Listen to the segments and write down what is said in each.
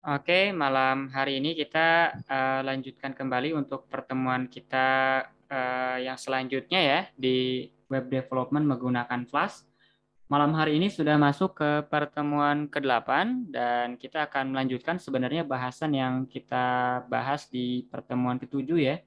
Oke, malam hari ini kita lanjutkan kembali untuk pertemuan kita yang selanjutnya ya di web development menggunakan Flash. Malam hari ini sudah masuk ke pertemuan ke-8 dan kita akan melanjutkan sebenarnya bahasan yang kita bahas di pertemuan ke-7 ya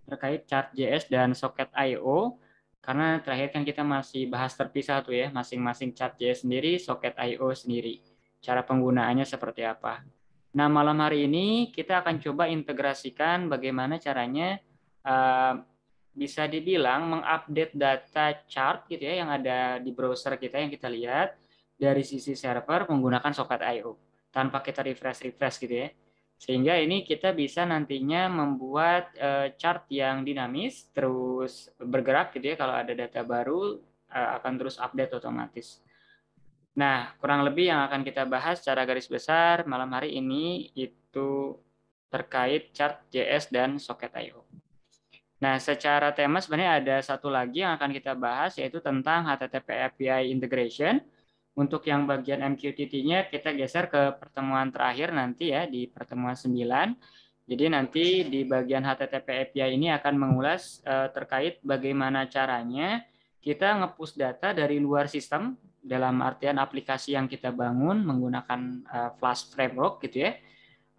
terkait Chart.js dan Socket.io karena terakhir kan kita masih bahas terpisah tuh ya masing-masing Chart.js sendiri, Socket.io sendiri. Cara penggunaannya seperti apa. Nah, malam hari ini kita akan coba integrasikan bagaimana caranya uh, bisa dibilang mengupdate data chart gitu ya yang ada di browser kita yang kita lihat dari sisi server menggunakan Socket.io tanpa kita refresh gitu ya. Sehingga ini kita bisa nantinya membuat chart yang dinamis terus bergerak gitu ya kalau ada data baru akan terus update otomatis. Nah, kurang lebih yang akan kita bahas secara garis besar malam hari ini itu terkait Chart.js dan Socket.io. Nah, secara tema sebenarnya ada satu lagi yang akan kita bahas yaitu tentang HTTP API integration. Untuk yang bagian MQTT-nya kita geser ke pertemuan terakhir nanti ya di pertemuan 9. Jadi nanti di bagian HTTP API ini akan mengulas terkait bagaimana caranya kita nge-push data dari luar sistem dalam artian aplikasi yang kita bangun menggunakan Flash Framework gitu ya.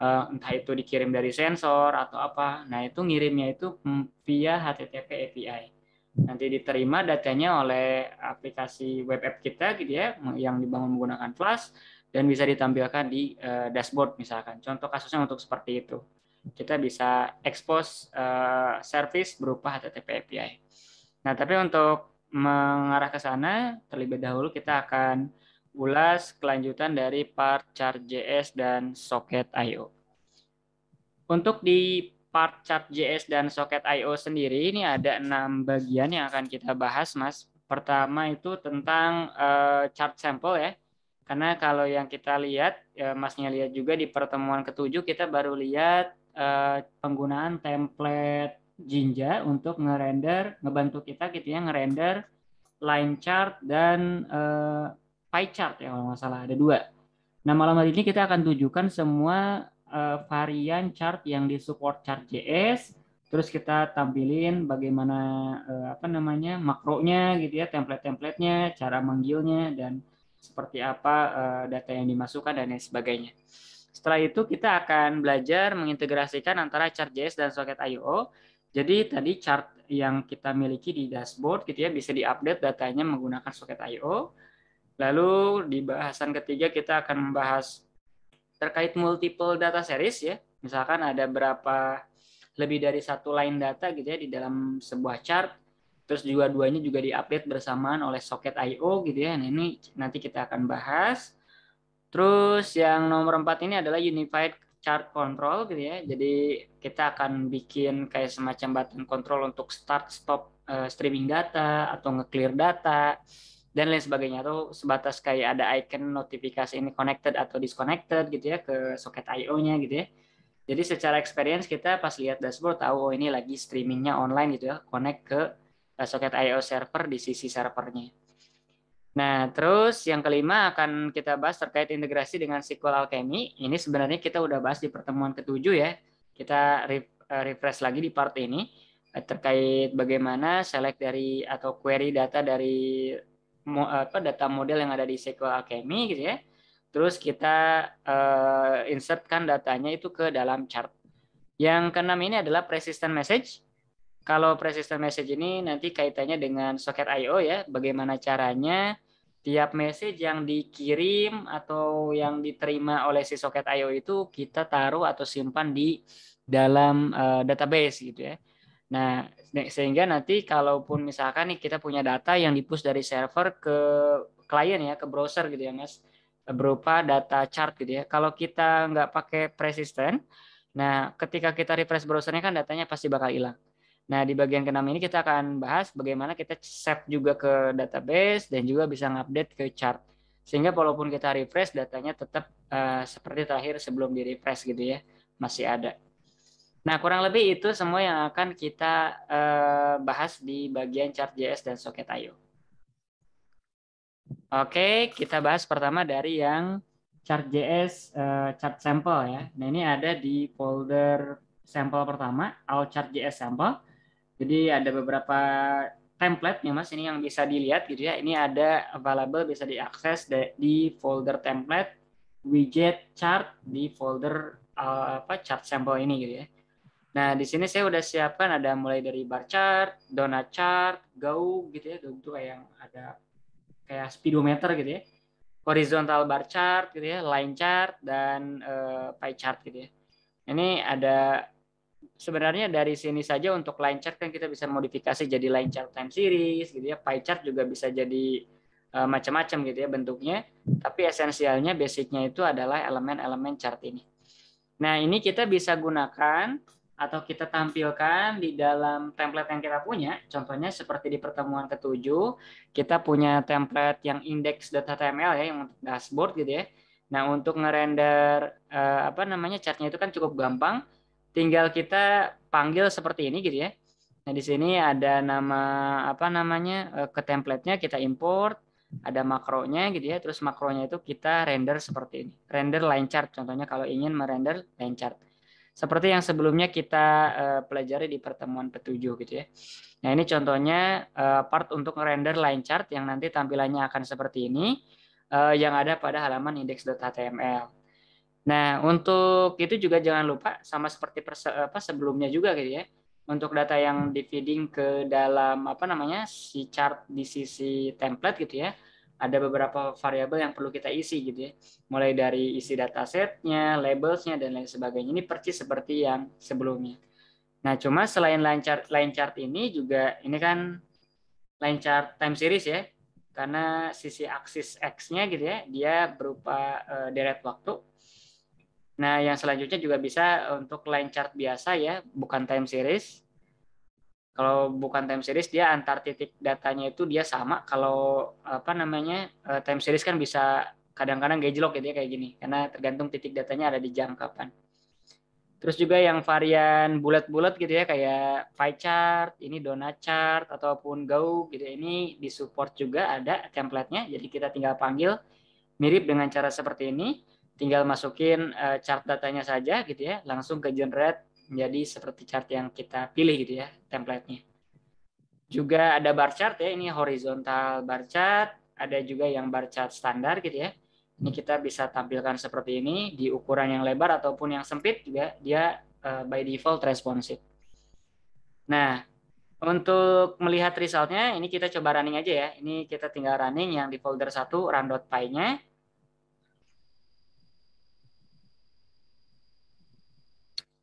Entah itu dikirim dari sensor atau apa. Nah, itu ngirimnya itu via HTTP API. Nanti diterima datanya oleh aplikasi web app kita gitu ya yang dibangun menggunakan Flash dan bisa ditampilkan di dashboard misalkan. Contoh kasusnya untuk seperti itu. Kita bisa expose service berupa HTTP API. Nah, tapi untuk mengarah ke sana, terlebih dahulu kita akan ulas kelanjutan dari part Chart.js dan Socket.io. Untuk di part Chart.js dan Socket.io sendiri, ini ada 6 bagian yang akan kita bahas, Mas. Pertama itu tentang chart sampel ya. Karena kalau yang kita lihat, Masnya lihat juga di pertemuan ke-7, kita baru lihat penggunaan template Jinja untuk ngebantu kita gitu ya, ngerender line chart dan pie chart ya kalau nggak salah, ada 2. Nah, malam hari ini kita akan tunjukkan semua varian chart yang disupport Chart.js. Terus kita tampilin bagaimana apa namanya makronya gitu ya, template-templatenya, cara manggilnya dan seperti apa data yang dimasukkan dan lain sebagainya. Setelah itu kita akan belajar mengintegrasikan antara Chart.js dan Socket.io. Jadi tadi chart yang kita miliki di dashboard gitu ya bisa diupdate datanya menggunakan Socket.io. Lalu di bahasan ketiga kita akan membahas terkait multiple data series ya. Misalkan ada berapa lebih dari satu line data gitu ya di dalam sebuah chart. Terus juga duanya juga diupdate bersamaan oleh Socket.io gitu ya. Nah, ini nanti kita akan bahas. Terus yang nomor 4 ini adalah Unified Chart Control gitu ya. Jadi kita akan bikin kayak semacam button control untuk start stop streaming data atau nge-clear data dan lain sebagainya, atau sebatas kayak ada icon notifikasi ini connected atau disconnected gitu ya ke socket IO-nya gitu ya. Jadi secara experience kita pas lihat dashboard tahu oh ini lagi streamingnya online gitu ya, connect ke socket IO server di sisi servernya. Nah, terus yang kelima akan kita bahas terkait integrasi dengan SQL Alchemy. Ini sebenarnya kita udah bahas di pertemuan ke-7 ya. Kita refresh lagi di part ini terkait bagaimana select dari atau query data dari data model yang ada di SQL Alchemy gitu ya. Terus kita insertkan datanya itu ke dalam chart. Yang keenam ini adalah persistent message. Kalau persistent message ini nanti kaitannya dengan Socket.io ya, bagaimana caranya tiap message yang dikirim atau yang diterima oleh si Socket.io itu kita taruh atau simpan di dalam database gitu ya. Nah, sehingga nanti kalaupun misalkan nih kita punya data yang di-push dari server ke klien ya, ke browser gitu ya, Mas, berupa data chart gitu ya. Kalau kita nggak pakai persistent, nah ketika kita refresh browsernya kan datanya pasti bakal hilang. Nah, di bagian ke-6 ini kita akan bahas bagaimana kita save juga ke database dan juga bisa ngupdate ke chart. Sehingga walaupun kita refresh, datanya tetap seperti terakhir sebelum di-refresh gitu ya, masih ada. Nah, kurang lebih itu semua yang akan kita bahas di bagian Chart.js dan Socket.io. Oke, kita bahas pertama dari yang chart.js chart sample ya. Nah, ini ada di folder sampel pertama, all chart.js sample. Jadi ada beberapa template nih Mas, ini yang bisa dilihat gitu ya. Ini ada available, bisa diakses di folder template, widget chart di folder chart sample ini gitu ya. Nah, di sini saya udah siapkan ada mulai dari bar chart, donut chart, Gaug gitu ya. Gaug itu kayak yang ada kayak speedometer gitu ya. Horizontal bar chart gitu ya, line chart dan pie chart gitu ya. Ini ada sebenarnya dari sini saja untuk line chart kan kita bisa modifikasi jadi line chart time series gitu ya. Pie chart juga bisa jadi macam-macam gitu ya bentuknya. Tapi esensialnya basicnya itu adalah elemen-elemen chart ini. Nah, ini kita bisa gunakan atau kita tampilkan di dalam template yang kita punya. Contohnya seperti di pertemuan ke-7, kita punya template yang index.html ya, yang untuk dashboard gitu ya. Nah, untuk ngerender chartnya itu kan cukup gampang. Tinggal kita panggil seperti ini gitu ya. Nah, di sini ada nama ke template-nya kita import, ada makronya gitu ya, terus makronya itu kita render seperti ini, render line chart contohnya kalau ingin merender line chart seperti yang sebelumnya kita pelajari di pertemuan ke-7 gitu ya. Nah, ini contohnya part untuk render line chart yang nanti tampilannya akan seperti ini yang ada pada halaman index.html. Nah, untuk itu juga jangan lupa sama seperti sebelumnya juga gitu ya. Untuk data yang di feeding ke dalam si chart di sisi template gitu ya, ada beberapa variabel yang perlu kita isi gitu ya. Mulai dari isi datasetnya, labelsnya dan lain sebagainya. Ini persis seperti yang sebelumnya. Nah, cuma selain line chart ini juga ini kan line chart time series ya. Karena sisi aksis X-nya gitu ya, dia berupa deret waktu. Nah, yang selanjutnya juga bisa untuk line chart biasa ya, bukan time series. Kalau bukan time series dia antar titik datanya itu dia sama. Kalau time series kan bisa kadang-kadang gejlok gitu ya kayak gini karena tergantung titik datanya ada di jam kapan. Terus juga yang varian bulat-bulat gitu ya kayak pie chart, ini donut chart ataupun Gaug gitu ya. Ini disupport juga ada template-nya. Jadi kita tinggal panggil mirip dengan cara seperti ini. Tinggal masukin chart datanya saja gitu ya, langsung ke generate menjadi seperti chart yang kita pilih gitu ya template-nya. Juga ada bar chart ya, ini horizontal bar chart, ada juga yang bar chart standar gitu ya. Ini kita bisa tampilkan seperti ini di ukuran yang lebar ataupun yang sempit juga dia by default responsive. Nah, untuk melihat resultnya ini kita coba running aja ya. Ini kita tinggal running yang di folder 1 run.py-nya.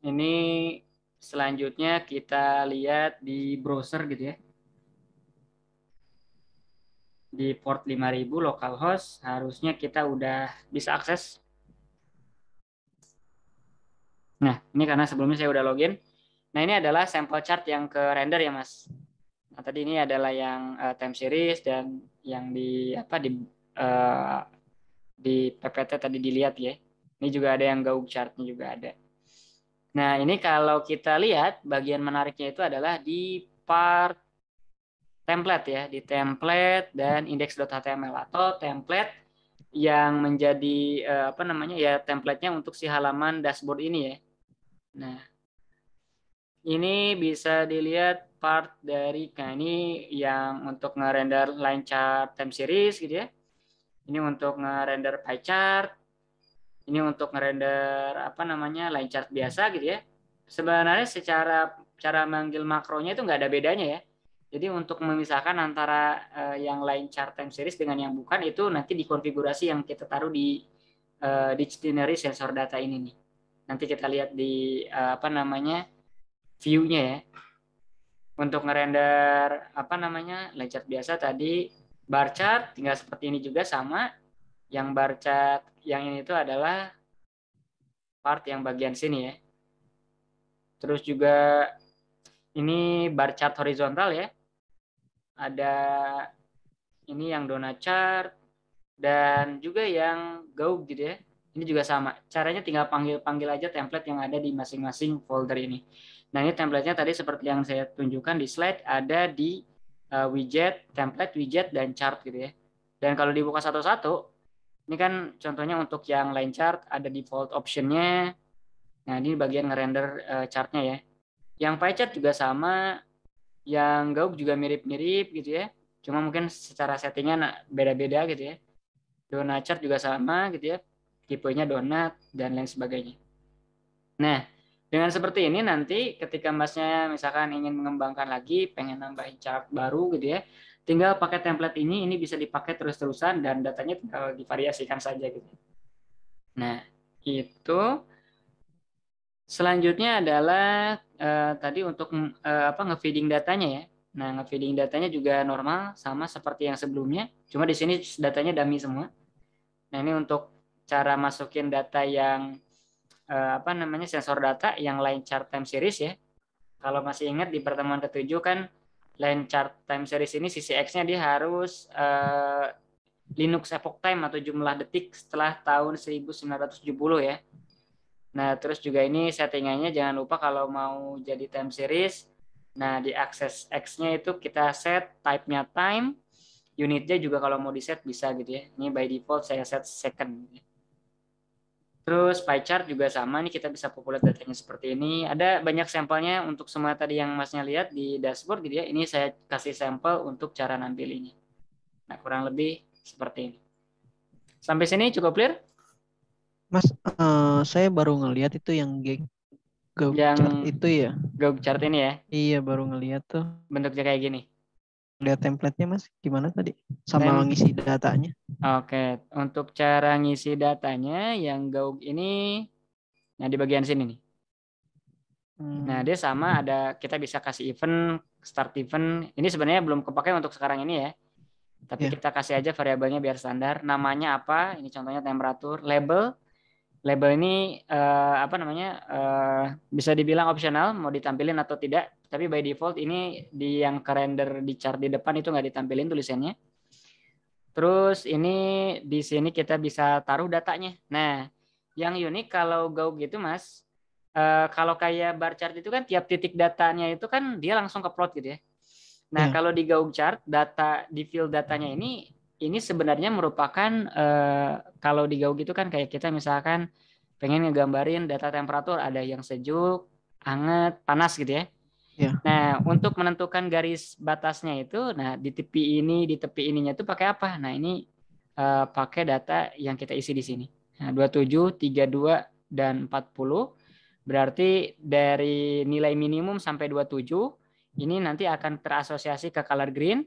Ini selanjutnya kita lihat di browser gitu ya. Di port 5000 localhost harusnya kita udah bisa akses. Nah, ini karena sebelumnya saya udah login. Nah, ini adalah sampel chart yang ke render ya, Mas. Nah, tadi ini adalah yang time series dan yang uh, di PPT tadi dilihat ya. Ini juga ada yang Gaug chartnya juga ada. Nah, ini kalau kita lihat bagian menariknya itu adalah di part template ya, di template dan index.html atau template yang menjadi template-nya untuk si halaman dashboard ini ya. Nah, ini bisa dilihat part dari ini yang untuk ngerender line chart time series gitu ya. Ini untuk ngerender pie chart. Ini untuk ngerender line chart biasa gitu ya. Sebenarnya secara cara manggil makronya itu nggak ada bedanya ya. Jadi untuk memisahkan antara yang line chart time series dengan yang bukan itu nanti dikonfigurasi yang kita taruh di dictionary sensor data ini nih. Nanti kita lihat di view-nya ya. Untuk ngerender line chart biasa tadi bar chart tinggal seperti ini juga sama. Yang bar chart yang ini itu adalah part yang bagian sini ya. Terus juga ini bar chart horizontal ya. Ada ini yang donut chart dan juga yang Gaug gitu ya. Ini juga sama. Caranya tinggal panggil aja template yang ada di masing-masing folder ini. Nah, ini template-nya tadi seperti yang saya tunjukkan di slide ada di widget, template, widget dan chart gitu ya. Dan kalau dibuka satu-satu, Ini kan contohnya untuk yang line chart ada default option-nya. Nah, ini bagian ngerender chartnya ya. Yang pie chart juga sama, yang Gauk juga mirip-mirip gitu ya. Cuma mungkin secara settingan beda-beda gitu ya. Donut chart juga sama gitu ya. Tipenya donat dan lain sebagainya. Nah, dengan seperti ini nanti ketika Masnya misalkan ingin mengembangkan lagi, pengen nambahin chart baru gitu ya, tinggal pakai template ini bisa dipakai terus-terusan dan datanya tinggal divariasikan saja gitu. Nah, itu selanjutnya adalah tadi untuk ngefeeding datanya ya. Nah, ngefeeding datanya juga normal sama seperti yang sebelumnya, cuma di sini datanya dummy semua. Nah, ini untuk cara masukin data yang sensor data yang line chart time series ya. Kalau masih ingat di pertemuan ketujuh kan line chart time series ini sisi X-nya dia harus Linux epoch time atau jumlah detik setelah tahun 1970 ya. Nah, terus juga ini settingannya jangan lupa kalau mau jadi time series, nah di akses X-nya itu kita set type-nya time, unitnya juga kalau mau di set bisa gitu ya. Ini by default saya set second. Terus pie chart juga sama, nih kita bisa populate datanya seperti ini. Ada banyak sampelnya untuk semua tadi yang Masnya lihat di dashboard gitu ya. Ini saya kasih sampel untuk cara nampilinnya. Nah, kurang lebih seperti ini. Sampai sini cukup clear? Mas, saya baru ngelihat itu yang Gauk Yang chart itu ya. Gauk chart ini ya, Iya, baru ngelihat tuh. bentuknya kayak gini. Lihat template-nya Mas, gimana tadi? Sama Tem ngisi datanya. Oke, untuk cara ngisi datanya yang Gauk ini, nah di bagian sini nih. Nah, dia sama, ada kita bisa kasih event, start event. Ini sebenarnya belum kepakai untuk sekarang ini ya. Tapi Ya, kita kasih aja variabelnya biar standar. Namanya apa? Ini contohnya temperatur. Label. Label ini bisa dibilang opsional, mau ditampilin atau tidak. Tapi by default ini di yang ke render di chart di depan itu nggak ditampilin tulisannya. Terus ini di sini kita bisa taruh datanya. Nah, yang unik kalau Gaug gitu Mas, kalau kayak bar chart itu kan tiap titik datanya itu kan dia langsung ke plot gitu ya. Nah, ya. kalau di Gaug chart data di field datanya ini sebenarnya merupakan kalau di Gaug itu kan kayak kita misalkan pengen ngegambarin data temperatur ada yang sejuk, hangat, panas gitu ya. Ya. Nah, untuk menentukan garis batasnya itu, nah di tepi ininya itu pakai apa? Nah, ini pakai data yang kita isi di sini. Nah, 27, 32, dan 40. Berarti dari nilai minimum sampai 27, ini nanti akan terasosiasi ke color green.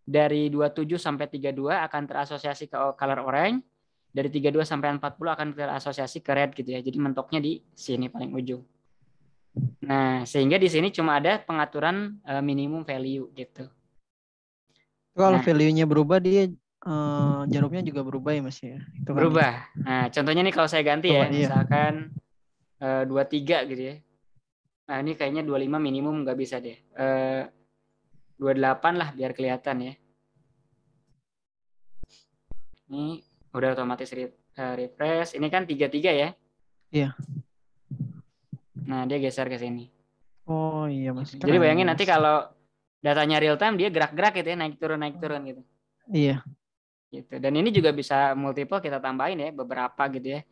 Dari 27 sampai 32 akan terasosiasi ke color orange. Dari 32 sampai 40 akan terasosiasi ke red gitu ya. Jadi mentoknya di sini paling ujung. Nah, sehingga di sini cuma ada pengaturan minimum value gitu. Kalau Nah, value-nya berubah, dia jarumnya juga berubah ya Mas ya. Itu kan ya. berubah. Nah, contohnya nih kalau saya ganti ya, Coba iya. misalkan 23 gitu ya. Nah, ini kayaknya 25 minimum nggak bisa deh. 28 lah biar kelihatan ya. Ini udah otomatis refresh. Ini kan 33 ya. Iya. Nah, dia geser ke sini. Oh iya Mas, Gitu. Jadi keren nih bayangin nanti Mas. kalau datanya real time dia gerak-gerak gitu ya, naik turun gitu. Iya. Gitu. Dan ini juga bisa multiple kita tambahin ya beberapa gitu ya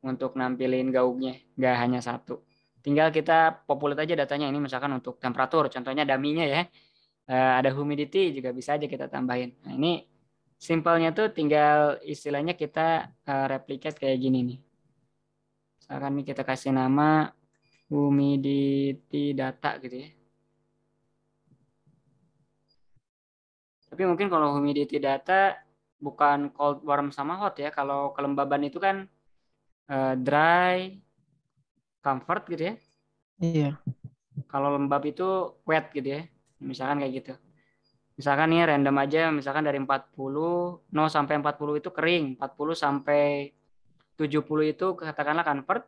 untuk nampilin gaungnya, nggak hanya satu. Tinggal kita populate aja datanya ini misalkan untuk temperatur, contohnya daminya ya. Ada humidity juga bisa aja kita tambahin. Nah, ini simpelnya tuh tinggal istilahnya kita replicate kayak gini nih. Misalkan nih kita kasih nama humidity data gitu ya. Tapi mungkin kalau humidity data bukan cold, warm sama hot ya. Kalau kelembaban itu kan dry, comfort gitu ya. Iya. Kalau lembab itu wet gitu ya. Misalkan kayak gitu. Misalkan nih random aja, misalkan dari 40, 0 sampai 40 itu kering, 40 sampai 70 itu katakanlah convert,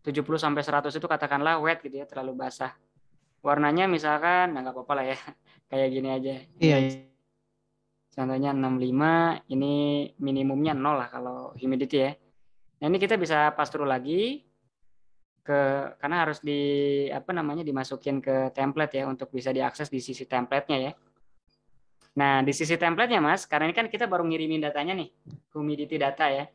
70 sampai 100 itu katakanlah wet gitu ya, terlalu basah. Warnanya misalkan, nah nggak apa-apa lah ya, kayak gini aja. Ini Iya. Iya. contohnya 65, ini minimumnya 0 lah kalau humidity ya. Nah ini kita bisa pass through lagi, ke karena harus dimasukin ke template ya untuk bisa diakses di sisi template-nya ya. Nah, di sisi template-nya, Mas, karena ini kan kita baru ngirimin datanya nih, humidity data ya.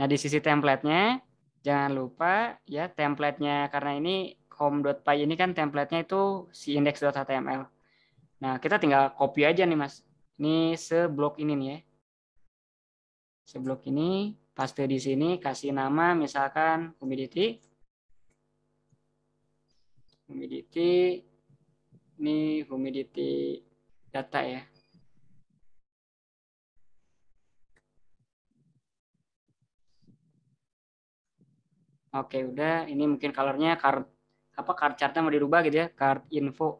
Nah, di sisi template-nya, jangan lupa ya template-nya, karena ini home.py ini kan template-nya itu si index.html. Nah, kita tinggal copy aja nih, Mas. Ini seblok ini nih ya. Seblok ini, paste di sini, kasih nama misalkan humidity. Humidity, ini humidity data ya. Oke, udah. Ini mungkin colornya card chartnya mau dirubah gitu ya, card info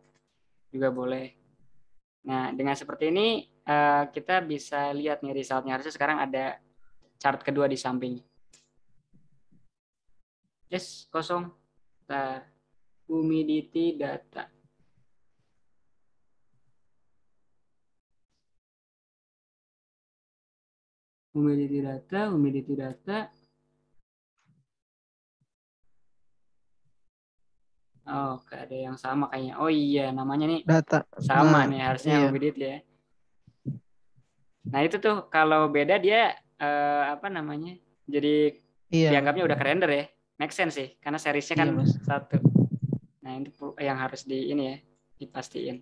juga boleh. Nah, dengan seperti ini kita bisa lihat nih resultnya. Harusnya sekarang ada chart kedua di samping. Yes, kosong. Nah, humidity data. Humidity data, humidity data. Oh, ada yang sama kayaknya. Oh iya, namanya nih Data. sama Nah, nih harusnya iya. humidity ya. Nah, itu tuh kalau beda dia apa namanya? Jadi Iya. dianggapnya udah kerender ya. Make sense sih, karena seriesnya kan Iya, Mas. satu. Nah, ini yang harus di ini ya, dipastiin.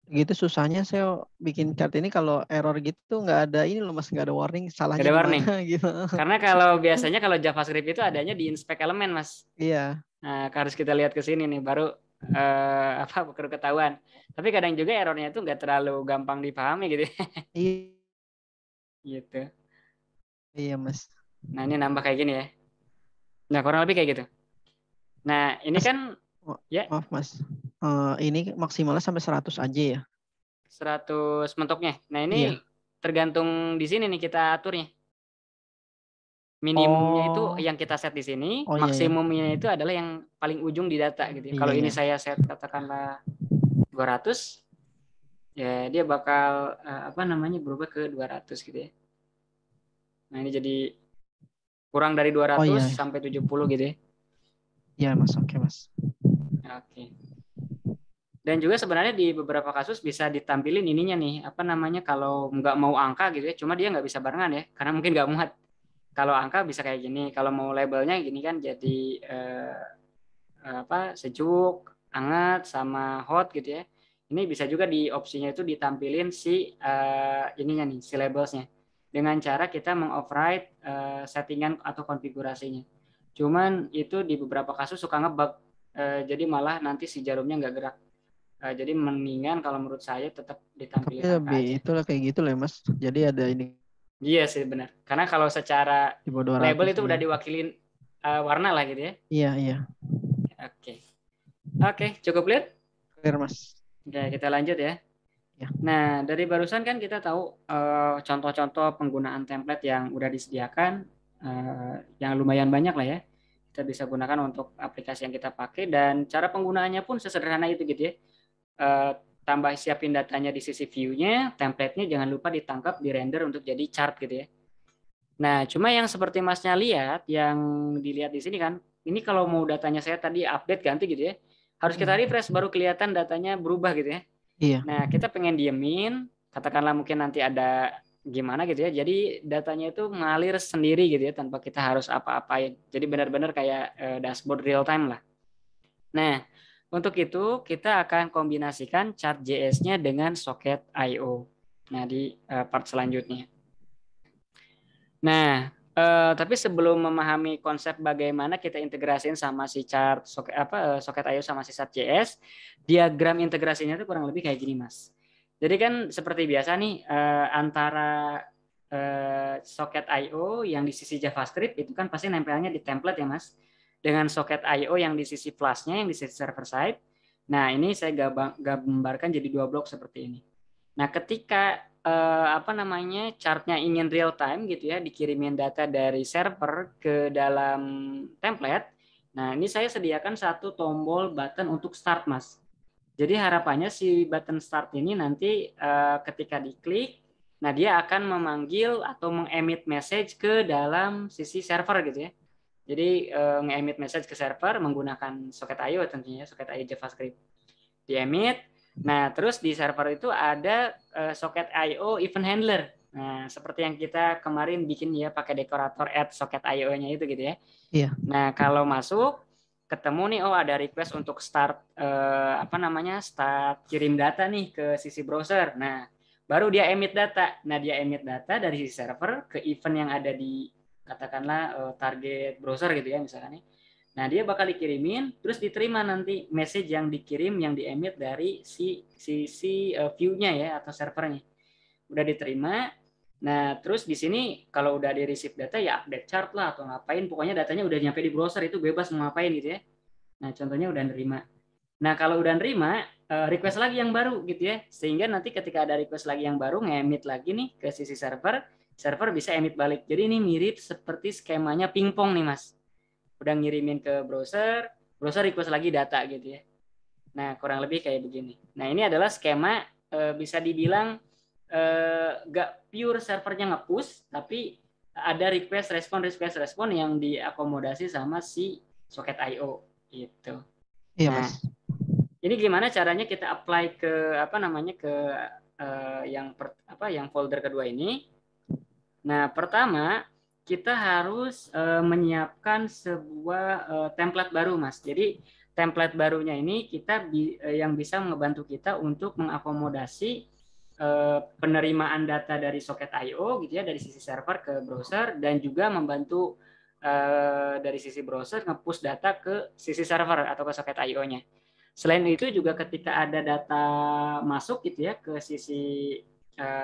Gitu susahnya saya bikin chart ini kalau error gitu nggak ada ini loh Mas, nggak ada warning Gak salahnya ada di mana warning. gitu. Karena kalau biasanya kalau JavaScript itu adanya di inspect elemen, Mas. Iya. Nah, harus kita lihat ke sini nih, baru apa baru ketahuan. Tapi kadang juga errornya itu nggak terlalu gampang dipahami gitu. Iya, Gitu. iya Mas. Nah, ini nambah kayak gini ya. Nah, kurang lebih kayak gitu. Nah, ini Mas, kan ya maaf Mas. Ini maksimalnya sampai 100 aja ya. 100 mentoknya. Nah, ini Iya. tergantung di sini nih kita aturnya. Minimumnya itu Oh, yang kita set di sini, oh iya ya. maksimumnya itu adalah yang paling ujung di data gitu ya. Iya Kalau ini ya. saya set katakanlah 200, ya dia bakal apa namanya berubah ke 200 gitu ya. Nah, ini jadi kurang dari Oh 200 iya. sampai 70 gitu ya. Iya Mas, oke Mas. Oke. Dan juga sebenarnya di beberapa kasus bisa ditampilin ininya nih, apa namanya kalau nggak mau angka gitu ya, cuma dia nggak bisa barengan ya, karena mungkin nggak muat. Kalau angka bisa kayak gini, kalau mau labelnya gini kan jadi apa sejuk, hangat, sama hot gitu ya. Ini bisa juga di opsinya itu ditampilin si ininya nih, si labelsnya. Dengan cara kita mengoverride settingan atau konfigurasinya. Cuman itu di beberapa kasus suka ngebug. Jadi malah nanti si jarumnya nggak gerak. Jadi mendingan kalau menurut saya tetap Tapi ditampilin angka lebih aja. itulah kayak gitu lah ya, Mas. Jadi ada ini Iya sih benar. Karena kalau secara di bawah 200 label itu iya. udah diwakilin warna lah gitu ya. Iya, iya. Oke. Oke, cukup lihat. Clear Mas. Oke, kita lanjut ya. Ya. Nah, dari barusan kan kita tahu contoh-contoh penggunaan template yang udah disediakan, yang lumayan banyak lah ya. Kita bisa gunakan untuk aplikasi yang kita pakai dan cara penggunaannya pun sesederhana itu gitu ya. Eh, Tambah siapin datanya di sisi view-nya, template-nya jangan lupa ditangkap, di render untuk jadi chart gitu ya. Nah, cuma yang seperti Masnya lihat, yang dilihat di sini kan, ini kalau mau datanya saya tadi update ganti gitu ya, harus kita Hmm. refresh baru kelihatan datanya berubah gitu ya. Iya. Nah, kita pengen diemin, katakanlah mungkin nanti ada gimana gitu ya. Jadi datanya itu mengalir sendiri gitu ya tanpa kita harus apa-apain. Jadi benar-benar kayak dashboard real time lah. Nah, untuk itu kita akan kombinasikan chart JS-nya dengan socket IO. Nah, di part selanjutnya. Nah, tapi sebelum memahami konsep bagaimana kita integrasiin sama si chart socket socket IO sama si chart JS, diagram integrasinya itu kurang lebih kayak gini, Mas. Jadi kan seperti biasa nih antara socket IO yang di sisi JavaScript itu kan pasti nempelnya di template ya, Mas. Dengan socket IO yang di sisi Flash-nya yang di sisi server side. Nah, ini saya gambarkan jadi dua blok seperti ini. Nah, ketika apa namanya chartnya ingin real time gitu ya, dikirimin data dari server ke dalam template. Nah, ini saya sediakan satu tombol button untuk start, Mas. Jadi harapannya si button start ini nanti ketika diklik, nah dia akan memanggil atau mengemit message ke dalam sisi server gitu ya. Jadi nge-emit message ke server menggunakan socket IO tentunya, socket IO JavaScript. Di-emit, Nah, terus di server itu ada socket IO event handler. Nah, seperti yang kita kemarin bikin ya pakai dekorator add socket IO-nya itu gitu ya. Iya. Nah, kalau masuk ketemu nih, oh ada request untuk start start kirim data nih ke sisi browser. Nah, baru dia emit data. Nah, dia emit data dari sisi server ke event yang ada di katakanlah target browser gitu ya misalnya. Nah, dia bakal dikirimin, terus diterima nanti message yang dikirim, yang diemit dari sisi view-nya ya atau servernya. Udah diterima. Nah, terus di sini kalau udah di receive data ya update chart lah atau ngapain, pokoknya datanya udah nyampe di browser itu bebas mau ngapain gitu ya. Nah, contohnya udah nerima. Nah, kalau udah nerima, request lagi yang baru gitu ya. Sehingga nanti ketika ada request lagi yang baru, nge-emit lagi nih ke sisi server, server bisa emit balik. Jadi ini mirip seperti skemanya pingpong nih, Mas. Udah ngirimin ke browser, browser request lagi data gitu ya. Nah, kurang lebih kayak begini. Nah, ini adalah skema bisa dibilang nggak pure servernya nge-push, tapi ada request respon yang diakomodasi sama si socket IO gitu. Iya, Nah, Mas. ini gimana caranya kita apply ke ke yang folder kedua ini? Nah, pertama kita harus menyiapkan sebuah template baru, Mas. Jadi template barunya ini yang bisa membantu kita untuk mengakomodasi penerimaan data dari socket I/O gitu ya dari sisi server ke browser dan juga membantu dari sisi browser nge-push data ke sisi server atau ke socket I/O-nya. Selain itu juga ketika ada data masuk gitu ya ke sisi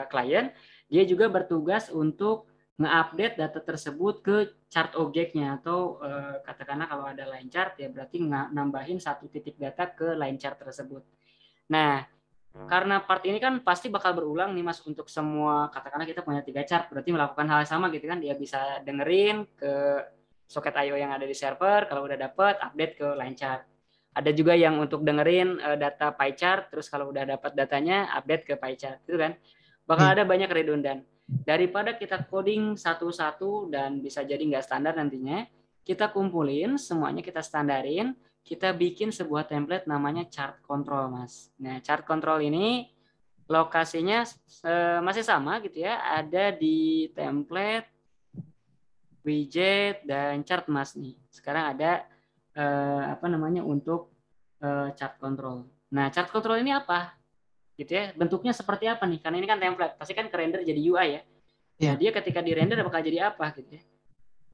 klien, dia juga bertugas untuk nge-update data tersebut ke chart objeknya atau katakanlah kalau ada line chart ya berarti nambahin satu titik data ke line chart tersebut. Nah, karena part ini kan pasti bakal berulang nih Mas untuk semua, katakanlah kita punya 3 chart, berarti melakukan hal yang sama gitu kan, dia bisa dengerin ke socket I/O yang ada di server, kalau udah dapet update ke line chart. Ada juga yang untuk dengerin data pie chart, terus kalau udah dapat datanya update ke pie chart, gitu kan. Bakal Iya. ada banyak redundan. Daripada kita coding satu-satu dan bisa jadi nggak standar nantinya, kita kumpulin semuanya, kita standarin, kita bikin sebuah template namanya chart control, Mas. Nah, chart control ini lokasinya masih sama gitu ya, ada di template, widget, dan chart, Mas nih. Sekarang ada untuk chart control. Nah, chart control ini apa? Gitu ya, bentuknya seperti apa nih? Karena ini kan template, pasti kan ke-render jadi UI ya. Nah, Iya. dia ketika di-render bakal jadi apa gitu ya.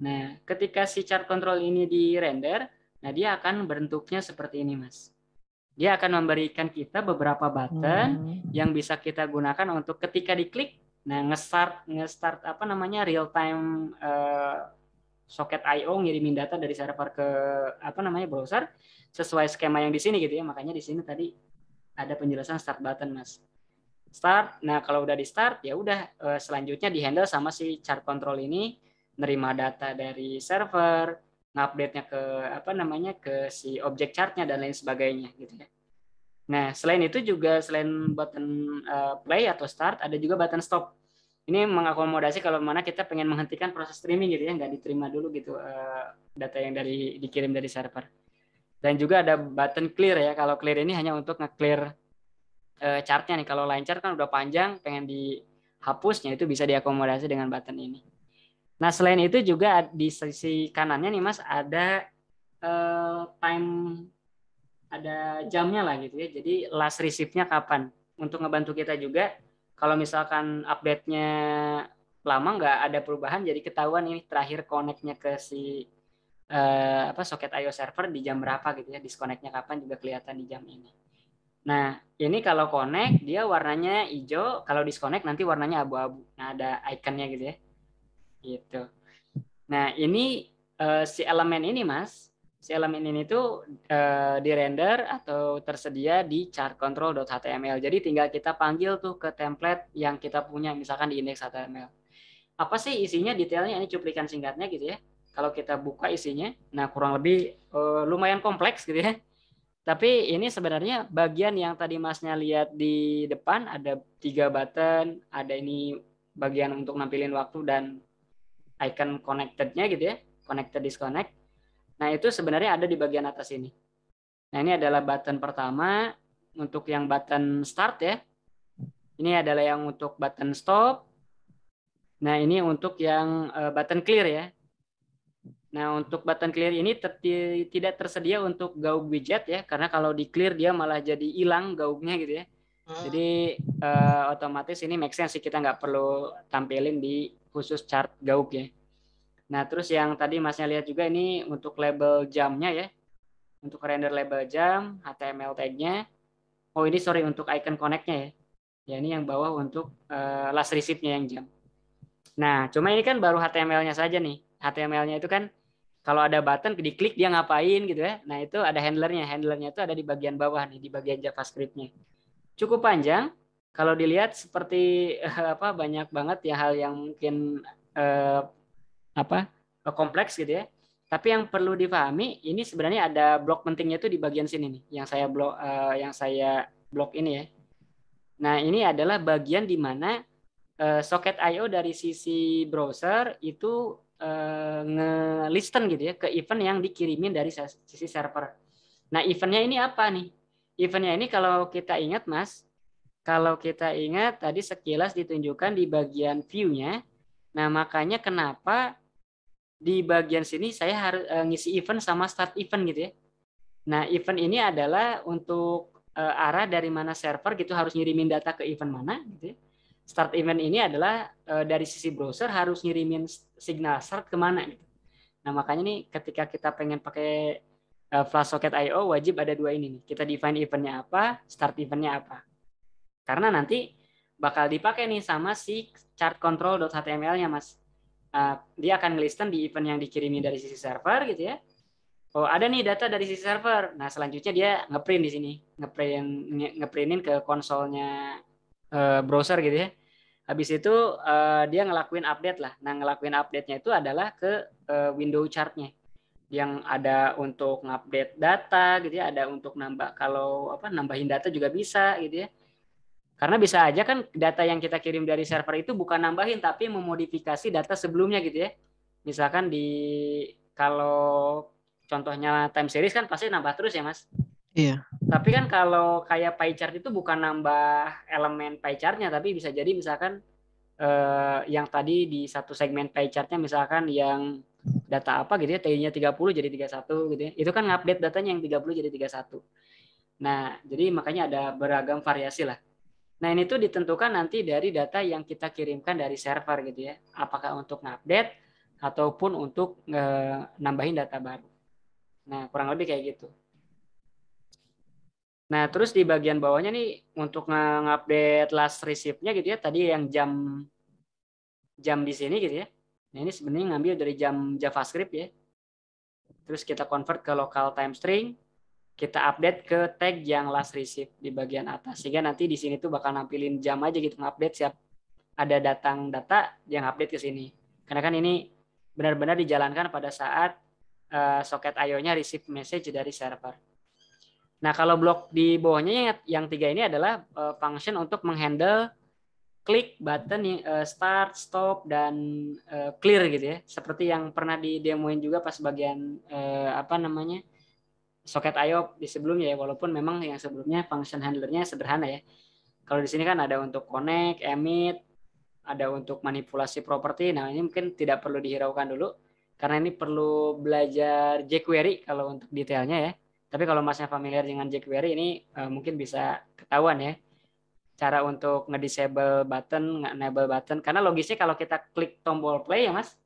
Nah, ketika si chart control ini di-render, nah dia akan bentuknya seperti ini, Mas. Dia akan memberikan kita beberapa button yang bisa kita gunakan untuk ketika diklik, nah nge-start real time socket I/O ngirimin data dari server ke browser sesuai skema yang di sini gitu ya. Makanya di sini tadi ada penjelasan start button, Mas. Start. Nah, kalau udah di start ya udah selanjutnya di-handle sama si chart control ini, nerima data dari server, ngupdate-nya ke si objek chartnya dan lain sebagainya gitu ya. Nah, selain itu juga selain button play atau start, ada juga button stop. Ini mengakomodasi kalau mana kita pengen menghentikan proses streaming gitu ya, nggak diterima dulu gitu data yang dikirim dari server. Dan juga ada button clear ya. Kalau clear ini hanya untuk nge-clear chartnya nih. Kalau line chart kan udah panjang, pengen dihapusnya itu bisa diakomodasi dengan button ini. Nah, selain itu juga di sisi kanannya nih Mas ada time, ada jamnya lah gitu ya. Jadi last receive-nya kapan. Untuk ngebantu kita juga kalau misalkan update-nya lama nggak ada perubahan, jadi ketahuan ini terakhir connect-nya ke si socket I/O server di jam berapa gitu ya, disconnect-nya kapan juga kelihatan di jam ini. Nah, ini kalau connect dia warnanya hijau, kalau disconnect nanti warnanya abu-abu. Nah, ada icon-nya gitu ya. Gitu. Nah, ini si elemen ini Mas, si elemen ini tuh di-render atau tersedia di chartcontrol.html. Jadi tinggal kita panggil tuh ke template yang kita punya, misalkan di index.html. Apa sih isinya detailnya, ini cuplikan singkatnya gitu ya. Kalau kita buka isinya, nah kurang lebih lumayan kompleks gitu ya. Tapi ini sebenarnya bagian yang tadi Masnya lihat di depan ada 3 button, ada ini bagian untuk nampilin waktu dan icon connected-nya gitu ya, connected disconnect. Nah, itu sebenarnya ada di bagian atas ini. Nah, ini adalah button pertama untuk yang button start ya. Ini adalah yang untuk button stop. Nah, ini untuk yang button clear ya. Nah, untuk button clear ini tidak tersedia untuk gaug widget ya, karena kalau di clear dia malah jadi hilang gaugnya gitu ya. Jadi otomatis ini make sense sih, kita nggak perlu tampilin di khusus chart gaug ya. Nah, terus yang tadi Masnya lihat juga ini untuk label jamnya ya. Untuk render label jam, HTML tag-nya. Oh, ini sorry untuk icon connect-nya ya. Ya, ini yang bawah untuk last receipt-nya yang jam. Nah, cuma ini kan baru HTML-nya saja nih. HTML-nya itu kan kalau ada button diklik dia ngapain gitu ya. Nah, itu ada handlernya. Handlernya itu ada di bagian bawah nih, di bagian JavaScript-nya. Cukup panjang. Kalau dilihat seperti apa banyak banget ya hal yang mungkin eh, apa kompleks gitu ya. Tapi yang perlu dipahami ini sebenarnya ada blok pentingnya itu di bagian sini nih, yang saya blok ini ya. Nah, ini adalah bagian di mana soket I/O dari sisi browser itu nge-listen gitu ya ke event yang dikirimin dari sisi server. Nah, eventnya ini apa nih? Eventnya ini kalau kita ingat Mas, kalau kita ingat tadi sekilas ditunjukkan di bagian view-nya. Nah, makanya kenapa di bagian sini saya harus ngisi event sama start event gitu ya. Nah, event ini adalah untuk arah dari mana server gitu harus ngirimin data ke event mana gitu ya. Start event ini adalah dari sisi browser harus ngirimin signal start kemana gitu. Nah, makanya nih ketika kita pengen pakai Flash Socket I/O wajib ada dua ini nih. Kita define eventnya apa, start eventnya apa. Karena nanti bakal dipakai nih sama si chart control.html-nya Mas. Dia akan ngelisten di event yang dikirimin dari sisi server gitu ya. Oh, ada nih data dari sisi server. Nah, selanjutnya dia ngeprint di sini, ngeprintin ke konsolnya browser gitu ya. Habis itu dia ngelakuin update lah. Nah, ngelakuin update-nya itu adalah ke window chart-nya. Yang ada untuk ngupdate data gitu ya, ada untuk nambah kalau nambahin data juga bisa gitu ya. Karena bisa aja kan data yang kita kirim dari server itu bukan nambahin tapi memodifikasi data sebelumnya gitu ya. Misalkan kalau contohnya time series kan pasti nambah terus ya Mas. Iya. Tapi kan kalau kayak pie chart itu bukan nambah elemen pie chart-nya tapi bisa jadi misalkan yang tadi di satu segmen pie chart-nya misalkan yang data apa gitu ya, T-nya 30 jadi 31 gitu ya. Itu kan ngupdate datanya yang 30 jadi 31. Nah, jadi makanya ada beragam variasi lah. Nah, ini tuh ditentukan nanti dari data yang kita kirimkan dari server gitu ya. Apakah untuk ngupdate ataupun untuk nambahin data baru. Nah, kurang lebih kayak gitu. Nah, terus di bagian bawahnya nih untuk ngupdate last receive-nya gitu ya. Tadi yang jam di sini gitu ya. Nah, ini sebenarnya ngambil dari jam JavaScript ya. Terus kita convert ke local time string, kita update ke tag yang last receive di bagian atas. Sehingga nanti di sini tuh bakal nampilin jam aja gitu ngupdate siap ada datang data yang update ke sini. Karena kan ini benar-benar dijalankan pada saat soket I/O-nya receive message dari server. Nah, kalau blok di bawahnya yang tiga ini adalah function untuk menghandle klik button start, stop, dan clear gitu ya. Seperti yang pernah didemoin juga pas bagian soket I/O di sebelumnya ya. Walaupun memang yang sebelumnya function handlernya sederhana ya. Kalau di sini kan ada untuk connect, emit, ada untuk manipulasi properti. Nah, ini mungkin tidak perlu dihiraukan dulu karena ini perlu belajar jQuery kalau untuk detailnya ya. Tapi kalau Masnya familiar dengan jQuery ini mungkin bisa ketahuan ya cara untuk nge-disable button, nge-enable button. Karena logisnya kalau kita klik tombol play ya Mas,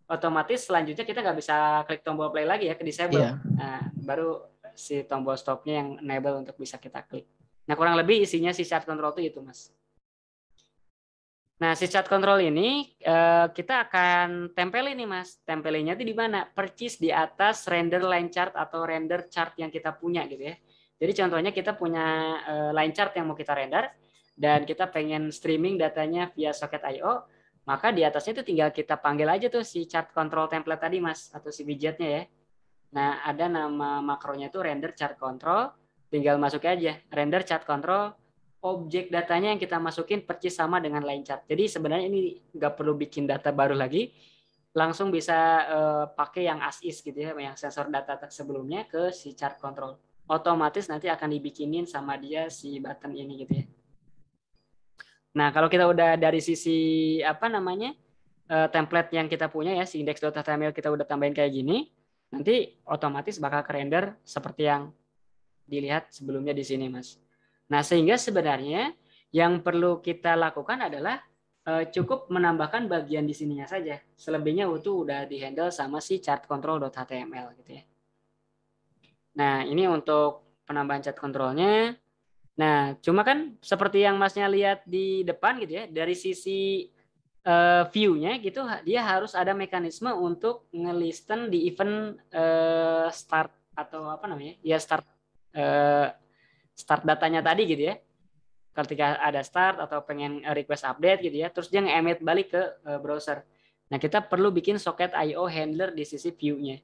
otomatis selanjutnya kita nggak bisa klik tombol play lagi ya, ke disable. Iya. Nah, baru si tombol stopnya yang enable untuk bisa kita klik. Nah, kurang lebih isinya si chart control itu Mas. Nah, si chart control ini kita akan tempelin nih Mas. Tempelinnya itu di mana? Persis di atas render line chart atau render chart yang kita punya gitu ya. Jadi contohnya kita punya line chart yang mau kita render dan kita pengen streaming datanya via socket I/O, maka di atasnya itu tinggal kita panggil aja tuh si chart control template tadi Mas atau si widgetnya ya. Nah, ada nama makronya itu render chart control, tinggal masuk aja render chart control. Objek datanya yang kita masukin persis sama dengan line chart. Jadi sebenarnya ini nggak perlu bikin data baru lagi, langsung bisa pakai yang as is gitu ya, yang sensor data sebelumnya ke si chart control. otomatis nanti akan dibikinin sama dia si button ini gitu ya. Nah, kalau kita udah dari sisi apa namanya template yang kita punya ya, si index.html kita udah tambahin kayak gini, nanti otomatis bakal kerender seperti yang dilihat sebelumnya di sini, Mas. Nah, sehingga sebenarnya yang perlu kita lakukan adalah cukup menambahkan bagian di sininya saja. Selebihnya itu udah dihandle sama si chart control.html gitu ya. Nah, ini untuk penambahan chart controlnya. Nah, cuma kan seperti yang Masnya lihat di depan gitu ya, dari sisi view-nya gitu, dia harus ada mekanisme untuk ngelisten di event start atau apa namanya, ya start datanya tadi gitu ya. Ketika ada start atau pengen request update gitu ya, terus dia nge-emit balik ke browser. Nah, kita perlu bikin socket IO handler di sisi view-nya.